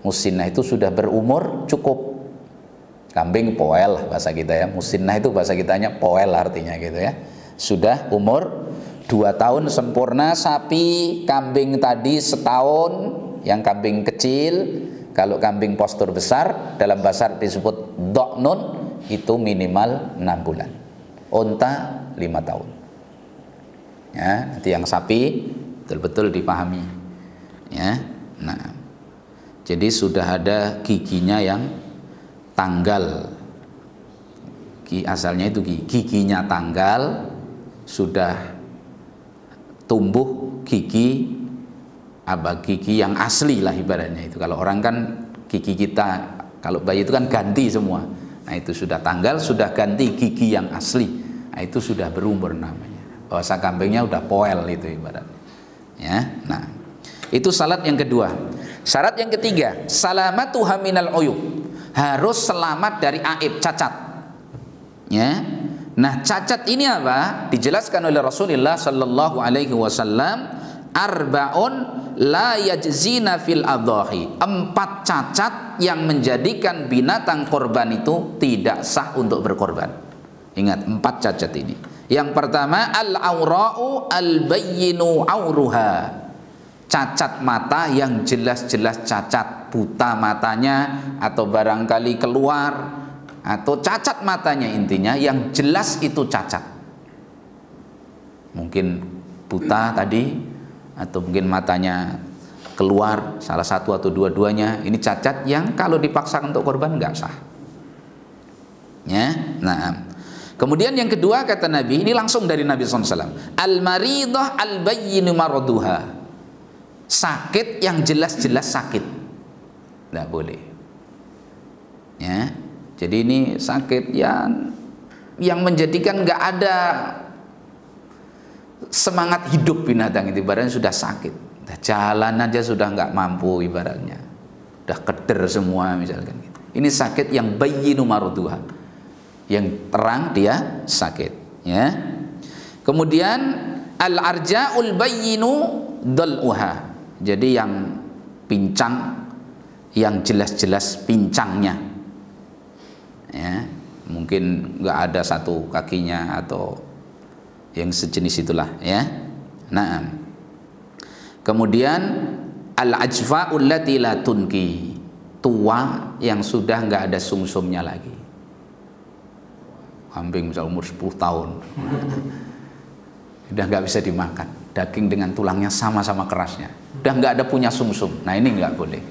Musinnah itu sudah berumur cukup. Kambing poel lah bahasa kita ya. Musinnah itu bahasa kitanya poel artinya gitu ya. Sudah umur 2 tahun sempurna. Sapi, kambing tadi setahun, yang kambing kecil. Kalau kambing postur besar dalam bahasa disebut dha'nun, itu minimal 6 bulan. Unta 5 tahun. Ya, nanti yang sapi betul-betul dipahami. Ya. Nah, jadi sudah ada giginya yang tanggal, asalnya itu giginya tanggal, sudah tumbuh gigi yang asli lah ibaratnya itu. Kalau orang kan gigi kita, kalau bayi itu kan ganti semua. Nah itu sudah tanggal, sudah ganti gigi yang asli. Nah itu sudah berumur namanya. Bahasa kambingnya udah poel itu ibaratnya. Ya, nah itu syarat yang kedua. Syarat yang ketiga, salamatuha minal uyub. Harus selamat dari aib, cacat. Ya. Nah, cacat ini apa? Dijelaskan oleh Rasulullah sallallahu alaihi wasallam, arbaun la yajzina fil adhahi. 4 cacat yang menjadikan binatang korban itu tidak sah untuk berkorban. Ingat 4 cacat ini. Yang pertama, al-aura'u al-bayyinu auruha. Cacat mata yang jelas-jelas cacat, buta matanya atau barangkali keluar, atau cacat matanya, intinya yang jelas itu cacat. Mungkin buta tadi, atau mungkin matanya keluar salah satu atau dua-duanya. Ini cacat yang kalau dipaksakan untuk korban nggak sah. Ya, nah. Kemudian yang kedua kata Nabi, ini langsung dari Nabi SAW, al-maridah al-bayyinu maraduha. sakit yang jelas-jelas sakit, tidak boleh. Ya, jadi ini sakit yang menjadikan nggak ada semangat hidup binatang itu, ibaratnya sudah sakit, jalan aja sudah nggak mampu, ibaratnya udah keder semua misalkan gitu. Ini sakit yang bayyinu marduha, yang terang dia sakit, ya. Kemudian al-arja'ul bayyinu dal'uha, jadi yang pincang, yang jelas-jelas pincangnya, ya, mungkin nggak ada satu kakinya atau yang sejenis itulah, ya. Nah, kemudian al-ajfa'ul lati la tunki, tua yang sudah nggak ada sumsumnya lagi. Kambing misal umur 10 tahun udah nggak bisa dimakan, daging dengan tulangnya sama-sama kerasnya, udah nggak ada punya sumsum. Nah ini nggak boleh,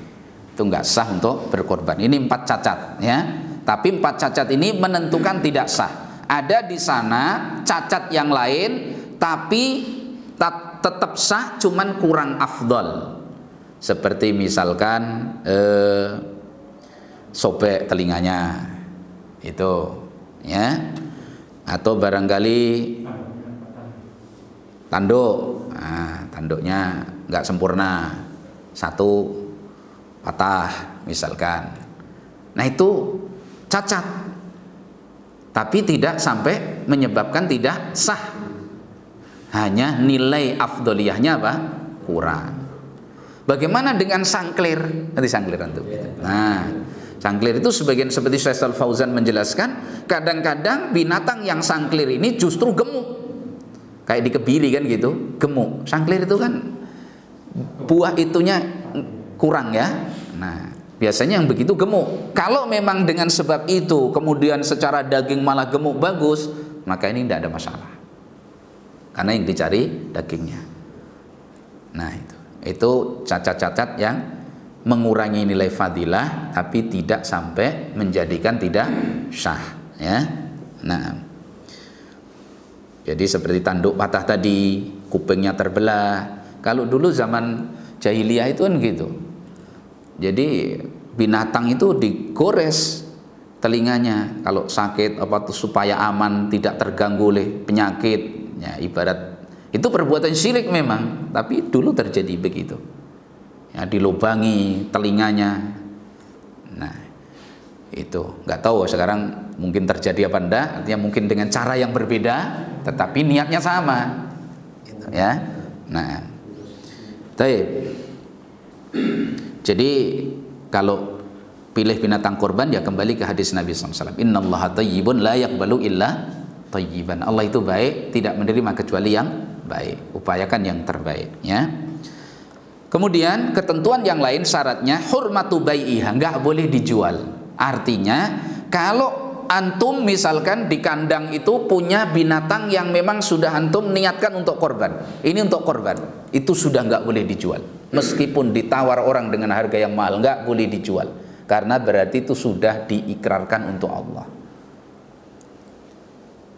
itu nggak sah untuk berkorban. Ini 4 cacat, ya. Tapi 4 cacat ini menentukan tidak sah. Ada di sana cacat yang lain tapi tetap sah, cuman kurang afdol. Seperti misalkan sobek telinganya itu, ya, atau barangkali tanduk, nah, tanduknya nggak sempurna, satu patah misalkan. Nah itu cacat, tapi tidak sampai menyebabkan tidak sah, hanya nilai afdoliyahnya apa? Kurang. Bagaimana dengan sangklir? Nanti sangklir antum. Nah, sangklir itu sebagian seperti Syekh Al-Fauzan menjelaskan, kadang-kadang binatang yang sangklir ini justru gemuk. Kayak di kebili kan gitu, gemuk. Sangklir itu kan buah itunya kurang, ya. Nah, biasanya yang begitu gemuk. Kalau memang dengan sebab itu kemudian secara daging malah gemuk bagus, maka ini tidak ada masalah, karena yang dicari dagingnya. Nah itu cacat-cacat yang mengurangi nilai fadilah tapi tidak sampai menjadikan tidak sah, ya. Nah, jadi seperti tanduk patah tadi, kupingnya terbelah. Kalau dulu zaman jahiliyah itu kan gitu. Jadi binatang itu digores telinganya kalau sakit apa tuh, supaya aman, tidak terganggu oleh penyakit, ya, ibarat itu perbuatan syirik memang, tapi dulu terjadi begitu, ya, dilubangi telinganya. Nah itu nggak tahu sekarang mungkin terjadi apa enggak, artinya mungkin dengan cara yang berbeda tetapi niatnya sama, ya. Nah, baik. Jadi kalau pilih binatang korban ya kembali ke hadis Nabi SAW, innallaha thayyibun la yaqbalu illa thayyiban. Allah itu baik, tidak menerima kecuali yang baik. Upayakan yang terbaik, ya. Kemudian ketentuan yang lain syaratnya hurmatu bai'iha, nggak boleh dijual. Artinya kalau antum misalkan di kandang itu punya binatang yang memang sudah antum niatkan untuk korban, ini untuk korban, itu sudah nggak boleh dijual. Meskipun ditawar orang dengan harga yang mahal, nggak boleh dijual, karena berarti itu sudah diikrarkan untuk Allah.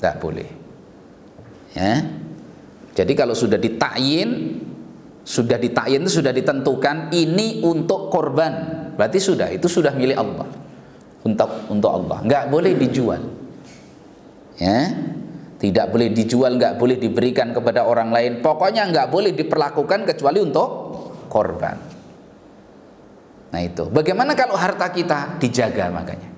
Nggak boleh, ya. Jadi kalau sudah ditakyin itu sudah ditentukan ini untuk korban, berarti itu sudah milik Allah, untuk Allah, nggak boleh dijual, ya. Tidak boleh dijual, nggak boleh diberikan kepada orang lain, pokoknya nggak boleh diperlakukan kecuali untuk korban. Nah itu. Bagaimana kalau harta kita dijaga? Makanya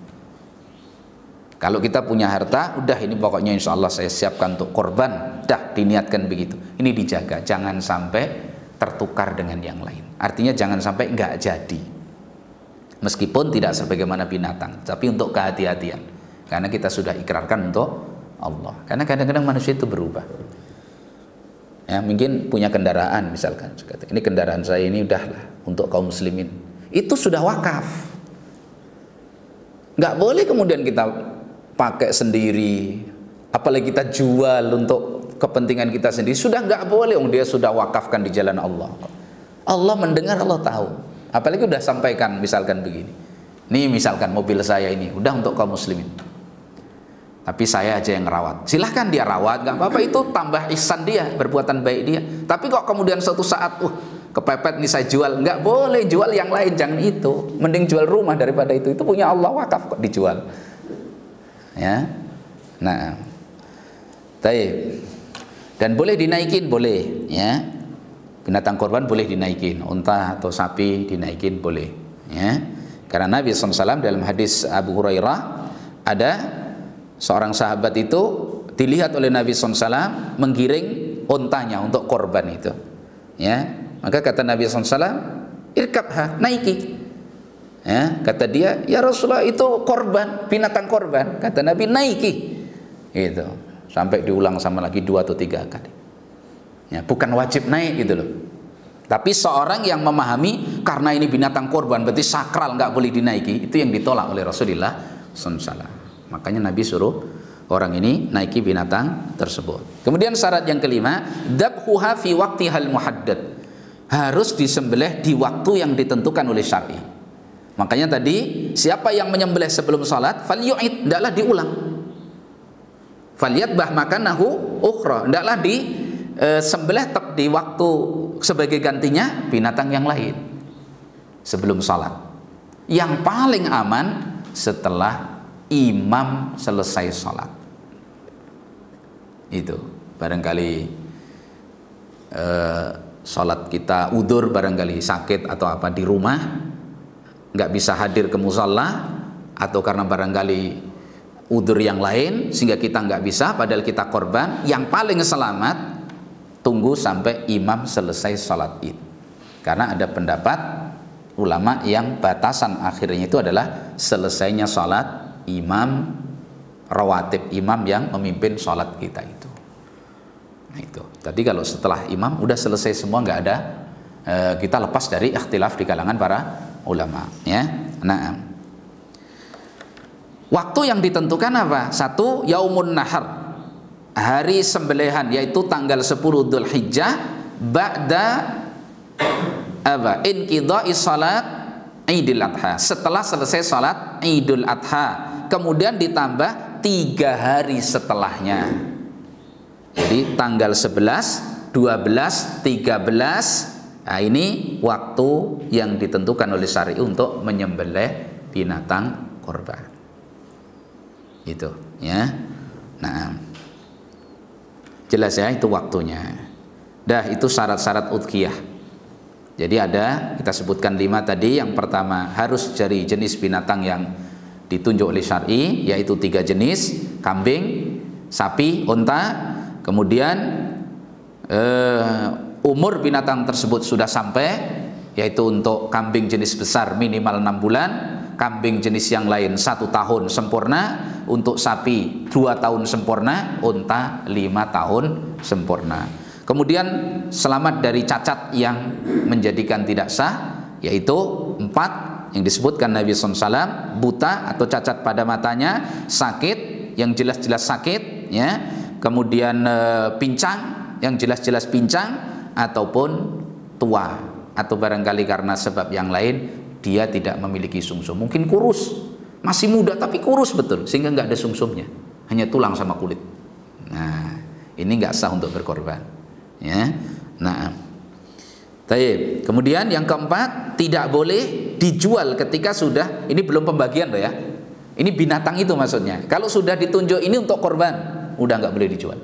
kalau kita punya harta, udah ini pokoknya insya Allah saya siapkan untuk korban, dah diniatkan begitu, ini dijaga, jangan sampai tertukar dengan yang lain. Artinya jangan sampai nggak jadi, meskipun tidak sebagaimana binatang, tapi untuk kehati-hatian, karena kita sudah ikrarkan untuk Allah. Karena kadang-kadang manusia itu berubah, ya. Mungkin punya kendaraan misalkan, ini kendaraan saya ini udahlah untuk kaum muslimin, itu sudah wakaf, nggak boleh kemudian kita pakai sendiri, apalagi kita jual untuk kepentingan kita sendiri, sudah nggak boleh. Dia sudah wakafkan di jalan Allah. Allah mendengar, Allah tahu. Apalagi udah sampaikan misalkan begini, nih misalkan mobil saya ini udah untuk kaum muslimin, tapi saya aja yang rawat. Silahkan dia rawat, nggak apa-apa, itu tambah ihsan dia, perbuatan baik dia. Tapi kok kemudian suatu saat kepepet nih saya jual, nggak boleh jual yang lain, jangan itu. Mending jual rumah daripada itu punya Allah, wakaf kok dijual. Ya, nah, taib. Dan boleh dinaikin, boleh, ya. Binatang korban boleh dinaikin, unta atau sapi dinaikin boleh, ya. Karena Nabi SAW dalam hadis Abu Hurairah, ada seorang sahabat itu dilihat oleh Nabi SAW menggiring untanya untuk korban itu, ya. Maka kata Nabi SAW, irkabha, naiki. Ya, kata dia, ya Rasulullah itu korban, binatang korban. Kata Nabi, naiki. Gitu. Sampai diulang sama lagi 2 atau 3 kali. Ya, bukan wajib naik gitu loh. Tapi seorang yang memahami karena ini binatang korban berarti sakral, nggak boleh dinaiki, itu yang ditolak oleh Rasulullah SAW. Makanya Nabi suruh orang ini naiki binatang tersebut. Kemudian syarat yang kelima, dabhuha fi waqtihal muhaddad. Harus disembelih di waktu yang ditentukan oleh syar'i. Makanya tadi siapa yang menyembelih sebelum salat, falyu'id, hendaklah diulang. Falyatbah makanahu ukhra, hendaklah disembelih di waktu sebagai gantinya binatang yang lain sebelum salat. Yang paling aman setelah imam selesai salat. Itu barangkali salat kita udzur, barangkali sakit atau apa di rumah, nggak bisa hadir ke musalla, atau karena barangkali udzur yang lain sehingga kita nggak bisa, padahal kita korban. Yang paling selamat tunggu sampai imam selesai salat id. Karena ada pendapat ulama yang batasan akhirnya itu adalah selesainya salat imam rawatib, imam yang memimpin salat kita itu. Nah itu. Tadi kalau setelah imam udah selesai semua, nggak ada, kita lepas dari ikhtilaf di kalangan para ulama, ya. Nah, waktu yang ditentukan apa? 1, yaumun nahar, hari sembelihan, yaitu tanggal 10 Dzulhijjah, ba'da apa? Inqidha'i salat Idul Adha, setelah selesai salat Idul Adha, kemudian ditambah 3 hari setelahnya. Jadi tanggal 11, 12, 13, nah ini waktu yang ditentukan oleh syari untuk menyembelih binatang korban. Gitu, ya. Nah, jelas ya itu waktunya. Dah, itu syarat-syarat udhiyah. Jadi ada, kita sebutkan 5 tadi. Yang pertama, harus dari jenis binatang yang ditunjuk oleh syar'i, yaitu 3 jenis, kambing, sapi, unta. Kemudian umur binatang tersebut sudah sampai, yaitu untuk kambing jenis besar minimal 6 bulan, kambing jenis yang lain 1 tahun sempurna, untuk sapi 2 tahun sempurna, unta 5 tahun sempurna. Kemudian selamat dari cacat yang menjadikan tidak sah, yaitu 4 yang disebutkan Nabi SAW, buta atau cacat pada matanya, sakit yang jelas-jelas sakit, ya. Kemudian pincang yang jelas-jelas pincang, ataupun tua, atau barangkali karena sebab yang lain dia tidak memiliki sumsum, mungkin kurus, masih muda tapi kurus betul sehingga nggak ada sumsumnya, hanya tulang sama kulit. Nah, ini nggak sah untuk berkorban, ya. Nah, taib. Kemudian yang keempat, tidak boleh dijual ketika sudah, ini belum pembagian loh ya, ini binatang itu maksudnya. Kalau sudah ditunjuk ini untuk korban, udah nggak boleh dijual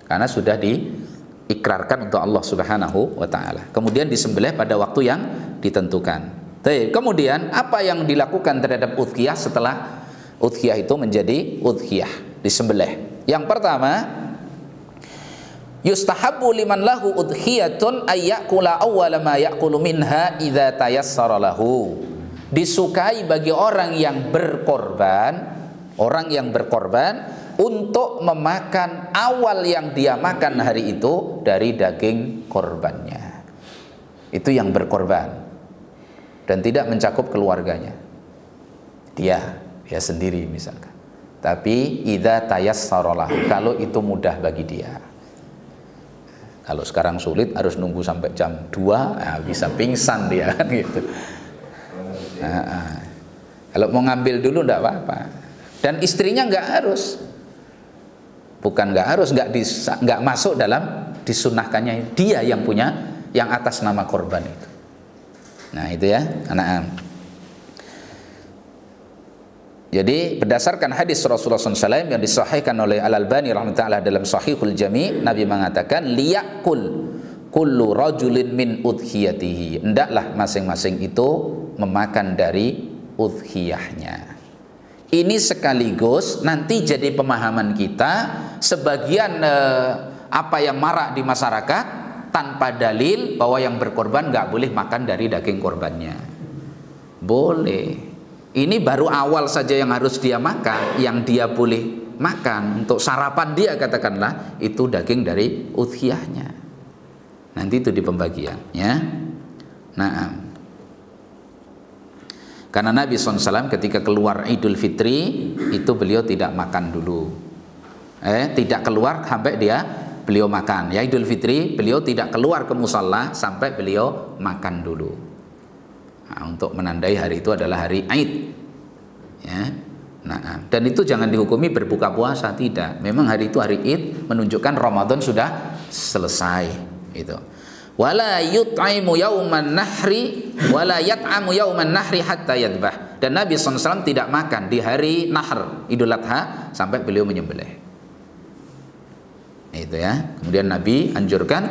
karena sudah diikrarkan untuk Allah Subhanahu wa ta'ala. Kemudian disembelih pada waktu yang ditentukan. Kemudian apa yang dilakukan terhadap udhiyah setelah udhiyah itu menjadi udhiyah, disembelih? Yang pertama, yustahabbu liman lahu udhiyatun ayyakula awwala ma yakulu minha idza tayassara lahu. Disukai bagi orang yang berkorban, untuk memakan awal yang dia makan hari itu dari daging korbannya. Itu yang berkorban dan tidak mencakup keluarganya, dia sendiri misalkan. Tapi idza tayassara lahu, kalau itu mudah bagi dia. Kalau sekarang sulit, harus nunggu sampai jam 2, nah, bisa pingsan dia kan gitu. Kalau mau ngambil dulu enggak apa-apa. Dan istrinya nggak harus, bukan nggak harus, nggak masuk dalam disunahkannya, dia yang punya yang atas nama korban itu. Nah itu ya anak. Jadi berdasarkan hadis Rasulullah SAW yang disahihkan oleh Al-Albani rahimahullah dalam Sahihul Jami', Nabi mengatakan liyakul kullu rajulin min udhiyatihi, hendaklah masing-masing itu memakan dari udhiyahnya. Ini sekaligus nanti jadi pemahaman kita sebagian apa yang marak di masyarakat tanpa dalil bahwa yang berkorban nggak boleh makan dari daging korbannya. Boleh. Ini baru awal saja yang harus dia makan, yang dia boleh makan untuk sarapan dia katakanlah itu daging dari udhiyahnya. Nanti itu di pembagian ya. Nah, karena Nabi SAW ketika keluar Idul Fitri itu beliau tidak makan dulu. Tidak keluar sampai beliau makan. Ya Idul Fitri beliau tidak keluar ke musalla sampai beliau makan dulu. Nah, untuk menandai hari itu adalah hari Aid, ya. Nah, dan itu jangan dihukumi berbuka puasa, tidak. Memang hari itu hari Id, menunjukkan Ramadan sudah selesai. Itu. Wala yut'imu yauman nahri, wala yat'amu yauman nahri hatta yadbah. Dan Nabi SAW tidak makan di hari Nahr, Idul Adha, sampai beliau menyembelih. Itu ya. Kemudian Nabi anjurkan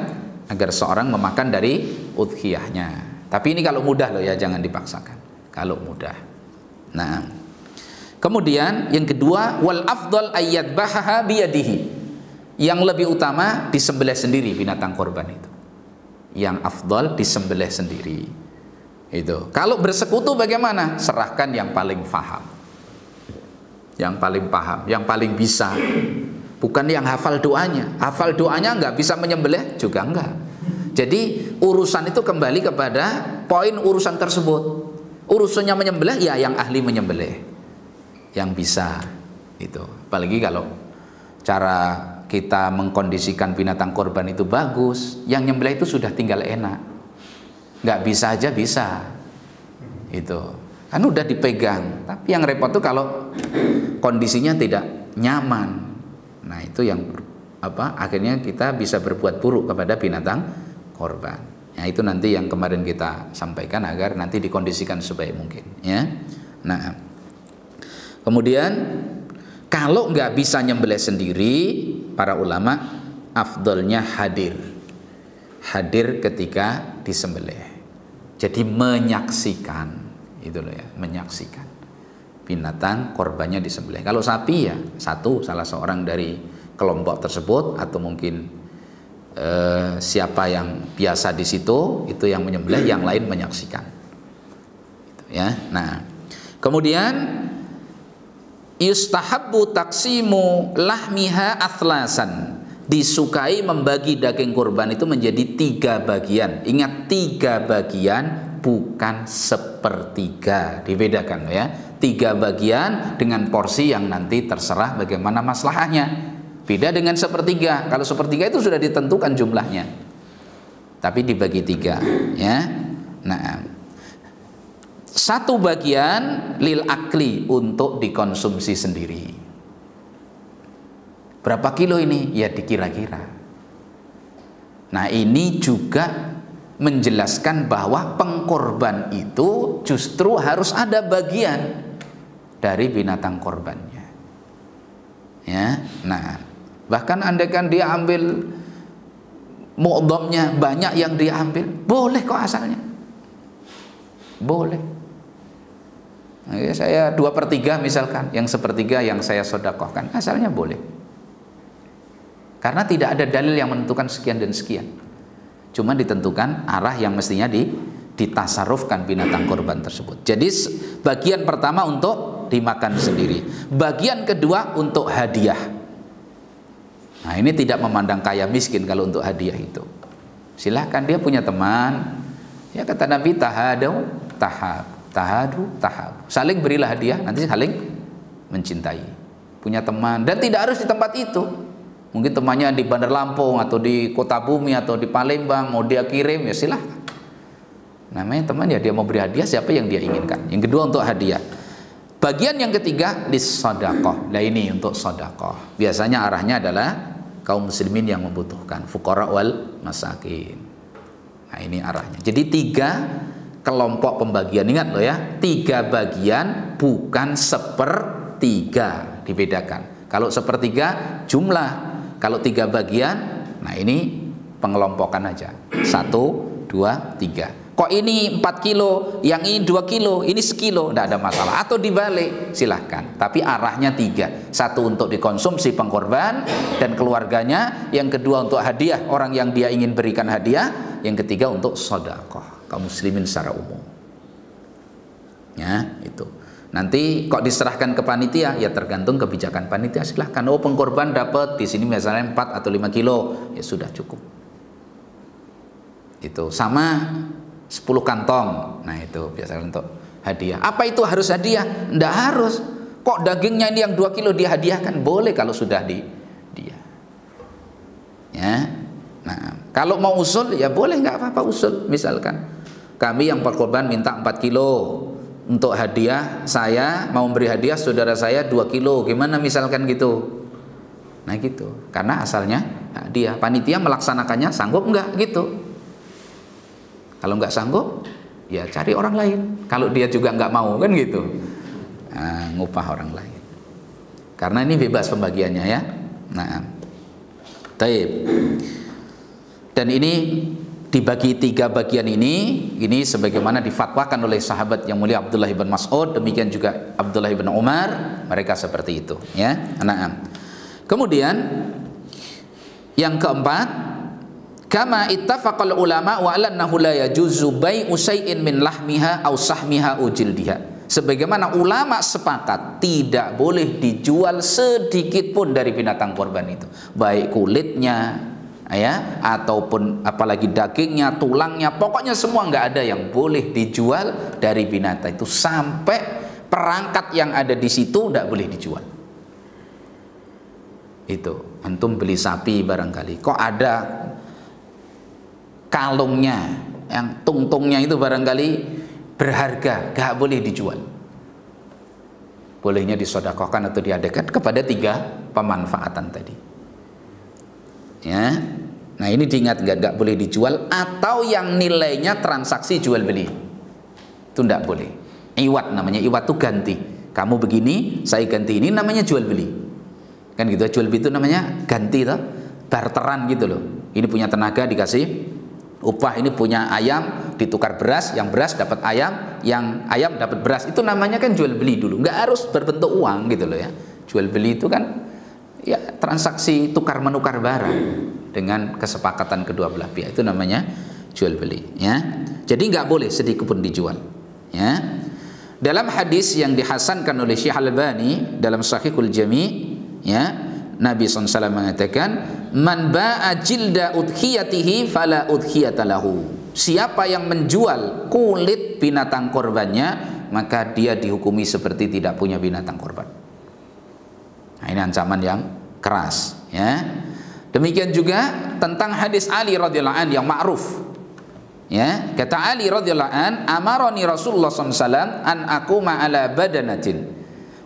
agar seorang memakan dari udhiyahnya. Tapi ini kalau mudah loh ya, jangan dipaksakan. Kalau mudah. Nah, kemudian yang kedua, wal afdal ayyadbahaha biyadihi. Yang lebih utama disembelih sendiri binatang korban itu. Yang afdal disembelih sendiri. Itu. Kalau bersekutu bagaimana? Serahkan yang paling paham. Yang paling paham, yang paling bisa. Bukan yang hafal doanya. Hafal doanya nggak bisa menyembelih juga enggak. Jadi urusan itu kembali kepada poin urusan tersebut. Urusannya menyembelih ya yang ahli menyembelih, yang bisa itu. Apalagi kalau cara kita mengkondisikan binatang korban itu bagus, yang nyembelih itu sudah tinggal enak. Nggak bisa aja bisa. Itu kan udah dipegang. Tapi yang repot tuh kalau kondisinya tidak nyaman. Nah itu yang akhirnya kita bisa berbuat buruk kepada binatang korban. Ya itu nanti yang kemarin kita sampaikan agar nanti dikondisikan sebaik mungkin ya. Nah, kemudian kalau nggak bisa nyembelih sendiri, para ulama afdolnya hadir ketika disembelih. Jadi menyaksikan itu loh ya, menyaksikan binatang korbannya disembelih. Kalau sapi ya salah seorang dari kelompok tersebut atau mungkin siapa yang biasa di situ itu yang menyembelih, yang lain menyaksikan. Gitu, ya. Nah, kemudian yustahabbu taqsimu lahmiha athlasan. Disukai membagi daging kurban itu menjadi 3 bagian. Ingat 3 bagian bukan sepertiga, dibedakan ya. 3 bagian dengan porsi yang nanti terserah bagaimana maslahahnya. Beda dengan sepertiga. Kalau sepertiga itu sudah ditentukan jumlahnya, tapi dibagi 3 ya. Nah, 1 bagian lil akli untuk dikonsumsi sendiri. Berapa kilo ini? Ya dikira-kira. Nah ini juga menjelaskan bahwa pengkorban itu justru harus ada bagian dari binatang korbannya. Ya, nah bahkan andaikan dia ambil mu'dhamnya banyak yang dia ambil, boleh kok asalnya, boleh. Nah, ya, saya 2/3 misalkan, yang 1/3 yang saya sedekahkan, asalnya boleh. Karena tidak ada dalil yang menentukan sekian dan sekian. Cuma ditentukan arah yang mestinya ditasarufkan binatang korban tersebut. Jadi bagian pertama untuk dimakan sendiri, bagian kedua untuk hadiah. Nah ini tidak memandang kaya miskin kalau untuk hadiah itu. Silahkan, dia punya teman, ya kata Nabi tahadu tahab, saling berilah hadiah, nanti saling mencintai. Punya teman, dan tidak harus di tempat itu. Mungkin temannya di Bandar Lampung atau di Kota Bumi atau di Palembang, mau dia kirim ya silahkan. Namanya teman ya, dia mau beri hadiah siapa yang dia inginkan. Yang kedua untuk hadiah. Bagian yang ketiga lis-shadaqah. Nah ini untuk sedekah. Biasanya arahnya adalah kaum muslimin yang membutuhkan, fuqara wal masakin. Nah, ini arahnya. Jadi 3 kelompok pembagian, ingat loh ya, 3 bagian bukan sepertiga, dibedakan. Kalau sepertiga jumlah, kalau 3 bagian, nah ini pengelompokan aja. 1, 2, 3. Kok ini 4 kilo, yang ini 2 kilo, ini sekilo, tidak ada masalah. Atau dibalik, silahkan. Tapi arahnya 3. 1 untuk dikonsumsi pengkorban dan keluarganya, yang kedua untuk hadiah orang yang dia ingin berikan hadiah, yang ketiga untuk sedekah kaum muslimin secara umum. Ya, itu. Nanti kok diserahkan ke panitia, ya tergantung kebijakan panitia, silahkan. Oh, pengkorban dapat di sini misalnya 4 atau 5 kilo, ya sudah cukup. Itu sama 10 kantong. Nah, itu biasanya untuk hadiah. Apa itu harus hadiah? Enggak harus. Kok dagingnya ini yang 2 kilo dihadiahkan? Boleh kalau sudah dia. Ya. Nah, kalau mau usul ya boleh, nggak apa-apa usul. Misalkan kami yang berkorban minta 4 kilo untuk hadiah, saya mau memberi hadiah saudara saya 2 kilo. Gimana misalkan gitu? Nah, gitu. Karena asalnya hadiah. Panitia melaksanakannya sanggup nggak gitu? Kalau nggak sanggup, ya cari orang lain. Kalau dia juga nggak mau, kan gitu, nah, ngupah orang lain. Karena ini bebas pembagiannya ya. Nah, taib. Dan ini dibagi 3 bagian ini sebagaimana difatwakan oleh sahabat yang mulia Abdullah bin Mas'ud, demikian juga Abdullah bin Umar, mereka seperti itu. Ya, nah. Kemudian yang keempat, kama ittafaqal ulama wa annahu la yajuzu bai'u syai'in min lahmiha aw sahmiha aw jildiha. Sebagaimana ulama sepakat tidak boleh dijual sedikit pun dari binatang korban itu, baik kulitnya ya ataupun apalagi dagingnya, tulangnya, pokoknya semua nggak ada yang boleh dijual dari binatang itu, sampai perangkat yang ada di situ nggak boleh dijual. Itu antum beli sapi barangkali, kok ada kalungnya, yang tungtungnya itu barangkali berharga, gak boleh dijual. Bolehnya disedekahkan atau diadakan kepada 3 pemanfaatan tadi. Ya, nah ini diingat, gak boleh dijual, atau yang nilainya transaksi jual beli itu gak boleh. Iwat namanya, iwat itu ganti. Kamu begini, saya ganti ini, namanya jual beli. Kan gitu, jual beli itu namanya ganti toh, barteran gitu loh. Ini punya tenaga dikasih upah, ini punya ayam ditukar beras, yang beras dapat ayam, yang ayam dapat beras, itu namanya kan jual beli dulu, nggak harus berbentuk uang gitu loh ya. Jual beli itu kan ya transaksi tukar menukar barang dengan kesepakatan kedua belah pihak, itu namanya jual beli ya. Jadi nggak boleh sedikit pun dijual ya. Dalam hadis yang dihasankan oleh Syekh Al-Albani dalam Shahihul Jami' ya, Nabi SAW mengatakan, man ba'a jilda udhiyatihi fala udhiyata lahu. Siapa yang menjual kulit binatang korbannya, maka dia dihukumi seperti tidak punya binatang korban. Nah, ini ancaman yang keras ya. Demikian juga tentang hadis Ali radhiyallahu an yang ma'ruf ya. Kata Ali radhiyallahu an, amaroni Rasulullah SAW an aquma ala badanatin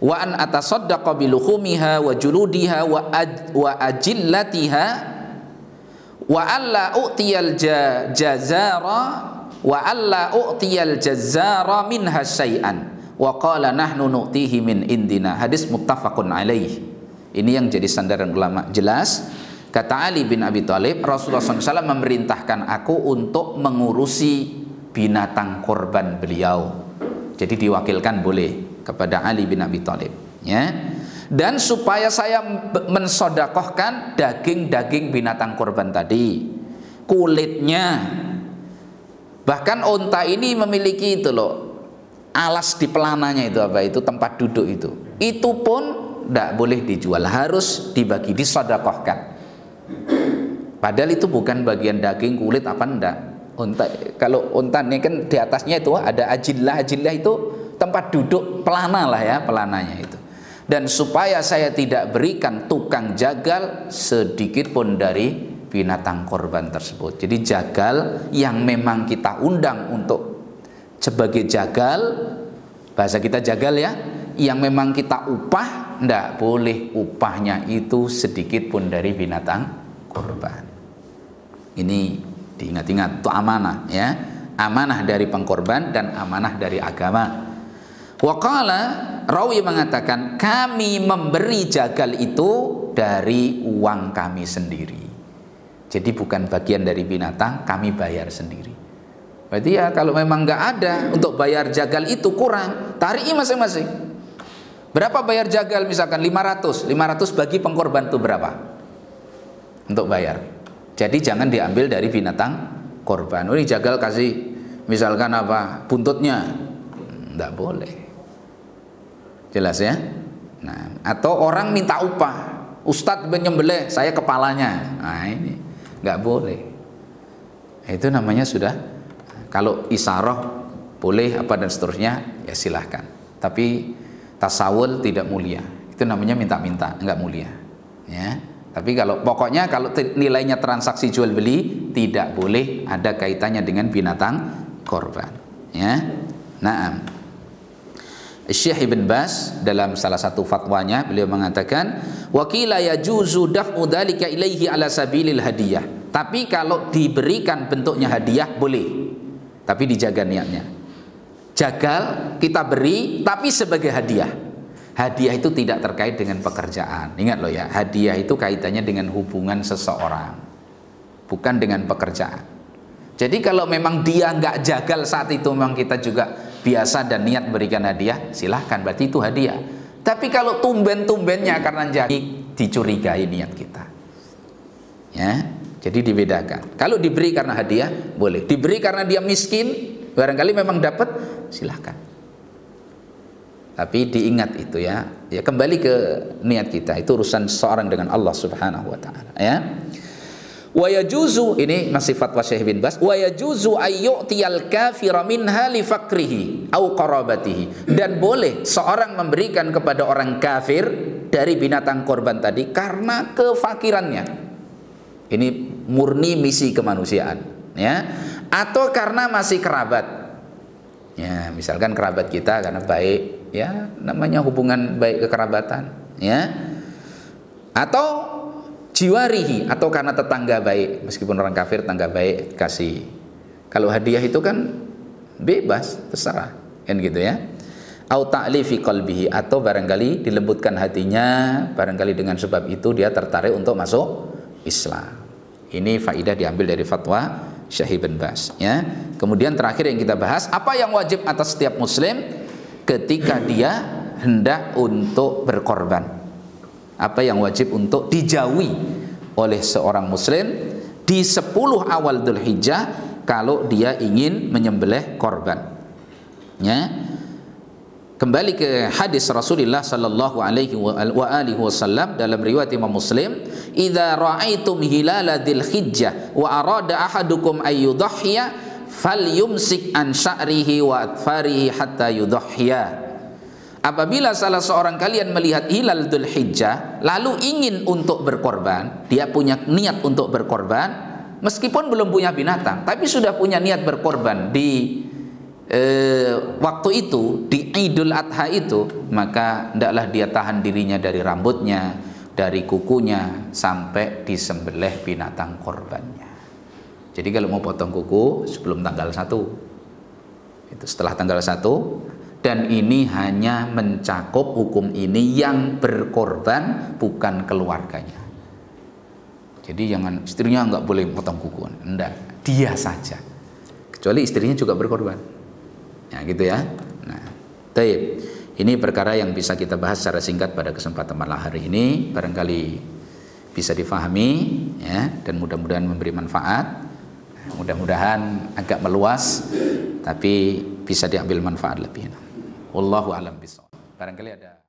wa an atasaddaqa biluhumiha wa juludiha wa ajillatiha wa alla u'tiyal jazara wa alla u'tiyal jazara minha syai'an wa qala nahnu nu'tihi min indina. Hadis muttafaqun alaih. Ini yang jadi sandaran ulama. Jelas kata Ali bin Abi Thalib, Rasulullah SAW memerintahkan aku untuk mengurusi binatang korban beliau. Jadi diwakilkan boleh kepada Ali bin Abi Thalib ya. Dan supaya saya mensodakohkan daging-daging binatang korban tadi, kulitnya. Bahkan unta ini memiliki itu loh, alas di pelananya itu, apa itu, tempat duduk itu pun tidak boleh dijual, harus dibagi, disodakohkan. Padahal itu bukan bagian daging, kulit apa enggak. Unta, kalau unta ini kan di atasnya itu ada ajillah itu tempat duduk pelana lah ya, pelananya itu. Dan supaya saya tidak berikan tukang jagal sedikit pun dari binatang korban tersebut. Jadi jagal yang memang kita undang untuk sebagai jagal, bahasa kita jagal ya, yang memang kita upah, ndak boleh upahnya itu sedikit pun dari binatang korban. Ini Diingat-ingat, itu amanah ya. Amanah dari pengkorban dan amanah dari agama. Wa qala, rawi mengatakan, kami memberi jagal itu dari uang kami sendiri. Jadi bukan bagian dari binatang, kami bayar sendiri. Berarti ya kalau memang nggak ada untuk bayar jagal itu kurang, tariki masing-masing. Berapa bayar jagal? Misalkan 500 bagi pengkorban itu berapa untuk bayar. Jadi jangan diambil dari binatang korban. Oh, ini jagal kasih misalkan apa, buntutnya, nggak boleh. Jelas ya. Nah, atau orang minta upah, Ustadz menyembelih, saya kepalanya. Nah, ini nggak boleh. Itu namanya sudah, kalau isyarah boleh apa dan seterusnya ya silahkan. Tapi tasawul tidak mulia. Itu namanya minta-minta, nggak mulia. Ya. Tapi kalau pokoknya kalau nilainya transaksi jual beli tidak boleh ada kaitannya dengan binatang korban. Ya. Naam. Syekh Ibn Baz dalam salah satu fatwanya beliau mengatakan wakila yajuzu daf'u dzalika ilaihi ala sabilil hadiyah. Tapi kalau diberikan bentuknya hadiah boleh. Tapi dijaga niatnya. Jagal kita beri tapi sebagai hadiah. Hadiah itu tidak terkait dengan pekerjaan. Ingat loh ya, hadiah itu kaitannya dengan hubungan seseorang, bukan dengan pekerjaan. Jadi kalau memang dia nggak jagal saat itu, memang kita juga biasa dan niat berikan hadiah, silahkan, berarti itu hadiah. Tapi kalau tumben-tumbennya karena jadi dicurigai niat kita, ya, jadi dibedakan. Kalau diberi karena hadiah boleh, diberi karena dia miskin, barangkali memang dapat, silahkan. Tapi diingat itu ya, ya kembali ke niat kita, itu urusan seorang dengan Allah Subhanahu wa taala, ya. Wa yajuzu, ini masih fatwa Syekh bin Baz, wa yajuzu ayyu'tiyal kafira minha li faqrihi au qarabatihi, dan boleh seorang memberikan kepada orang kafir dari binatang korban tadi karena kefakirannya. Ini murni misi kemanusiaan, ya, atau karena masih kerabat. Ya, misalkan kerabat kita karena baik, ya, namanya hubungan baik kekerabatan, ya. Atau jiwarihi, atau karena tetangga baik, meskipun orang kafir tetangga baik kasih. Kalau hadiah itu kan bebas, terserah, kan gitu ya. Au ta'lifi qalbihi, atau barangkali dilembutkan hatinya, barangkali dengan sebab itu dia tertarik untuk masuk Islam. Ini faidah diambil dari fatwa Syekh bin Baz, ya. Kemudian terakhir yang kita bahas, apa yang wajib atas setiap muslim ketika dia hendak untuk berkorban. Apa yang wajib untuk dijauhi oleh seorang muslim di 10 awal Dzulhijjah kalau dia ingin menyembelih korban, ya. Kembali ke hadis Rasulullah sallallahu alaihi wa alihi wasallam dalam riwayat Imam Muslim, "Idza ra'aitum hilala Dzulhijjah wa arada ahadukum ay yudhhiya falyumsik an sya'rihi wa atfarihi hatta yudhhiya." Apabila salah seorang kalian melihat hilal Dzulhijjah lalu ingin untuk berkorban, dia punya niat untuk berkorban, meskipun belum punya binatang, tapi sudah punya niat berkorban di waktu itu, di Idul Adha itu, maka hendaklah dia tahan dirinya dari rambutnya, dari kukunya, sampai disembelih binatang korbannya. Jadi kalau mau potong kuku sebelum tanggal 1, itu setelah tanggal 1. Dan ini hanya mencakup hukum ini yang berkorban, bukan keluarganya. Jadi jangan istrinya nggak boleh potong kuku, enggak, dia saja, kecuali istrinya juga berkorban, ya gitu ya. Nah, taib. Ini perkara yang bisa kita bahas secara singkat pada kesempatan malam hari ini, barangkali bisa difahami, ya, dan mudah-mudahan memberi manfaat. Mudah-mudahan agak meluas, tapi bisa diambil manfaat lebih. Wallahu a'lam bishawab. Barangkali ada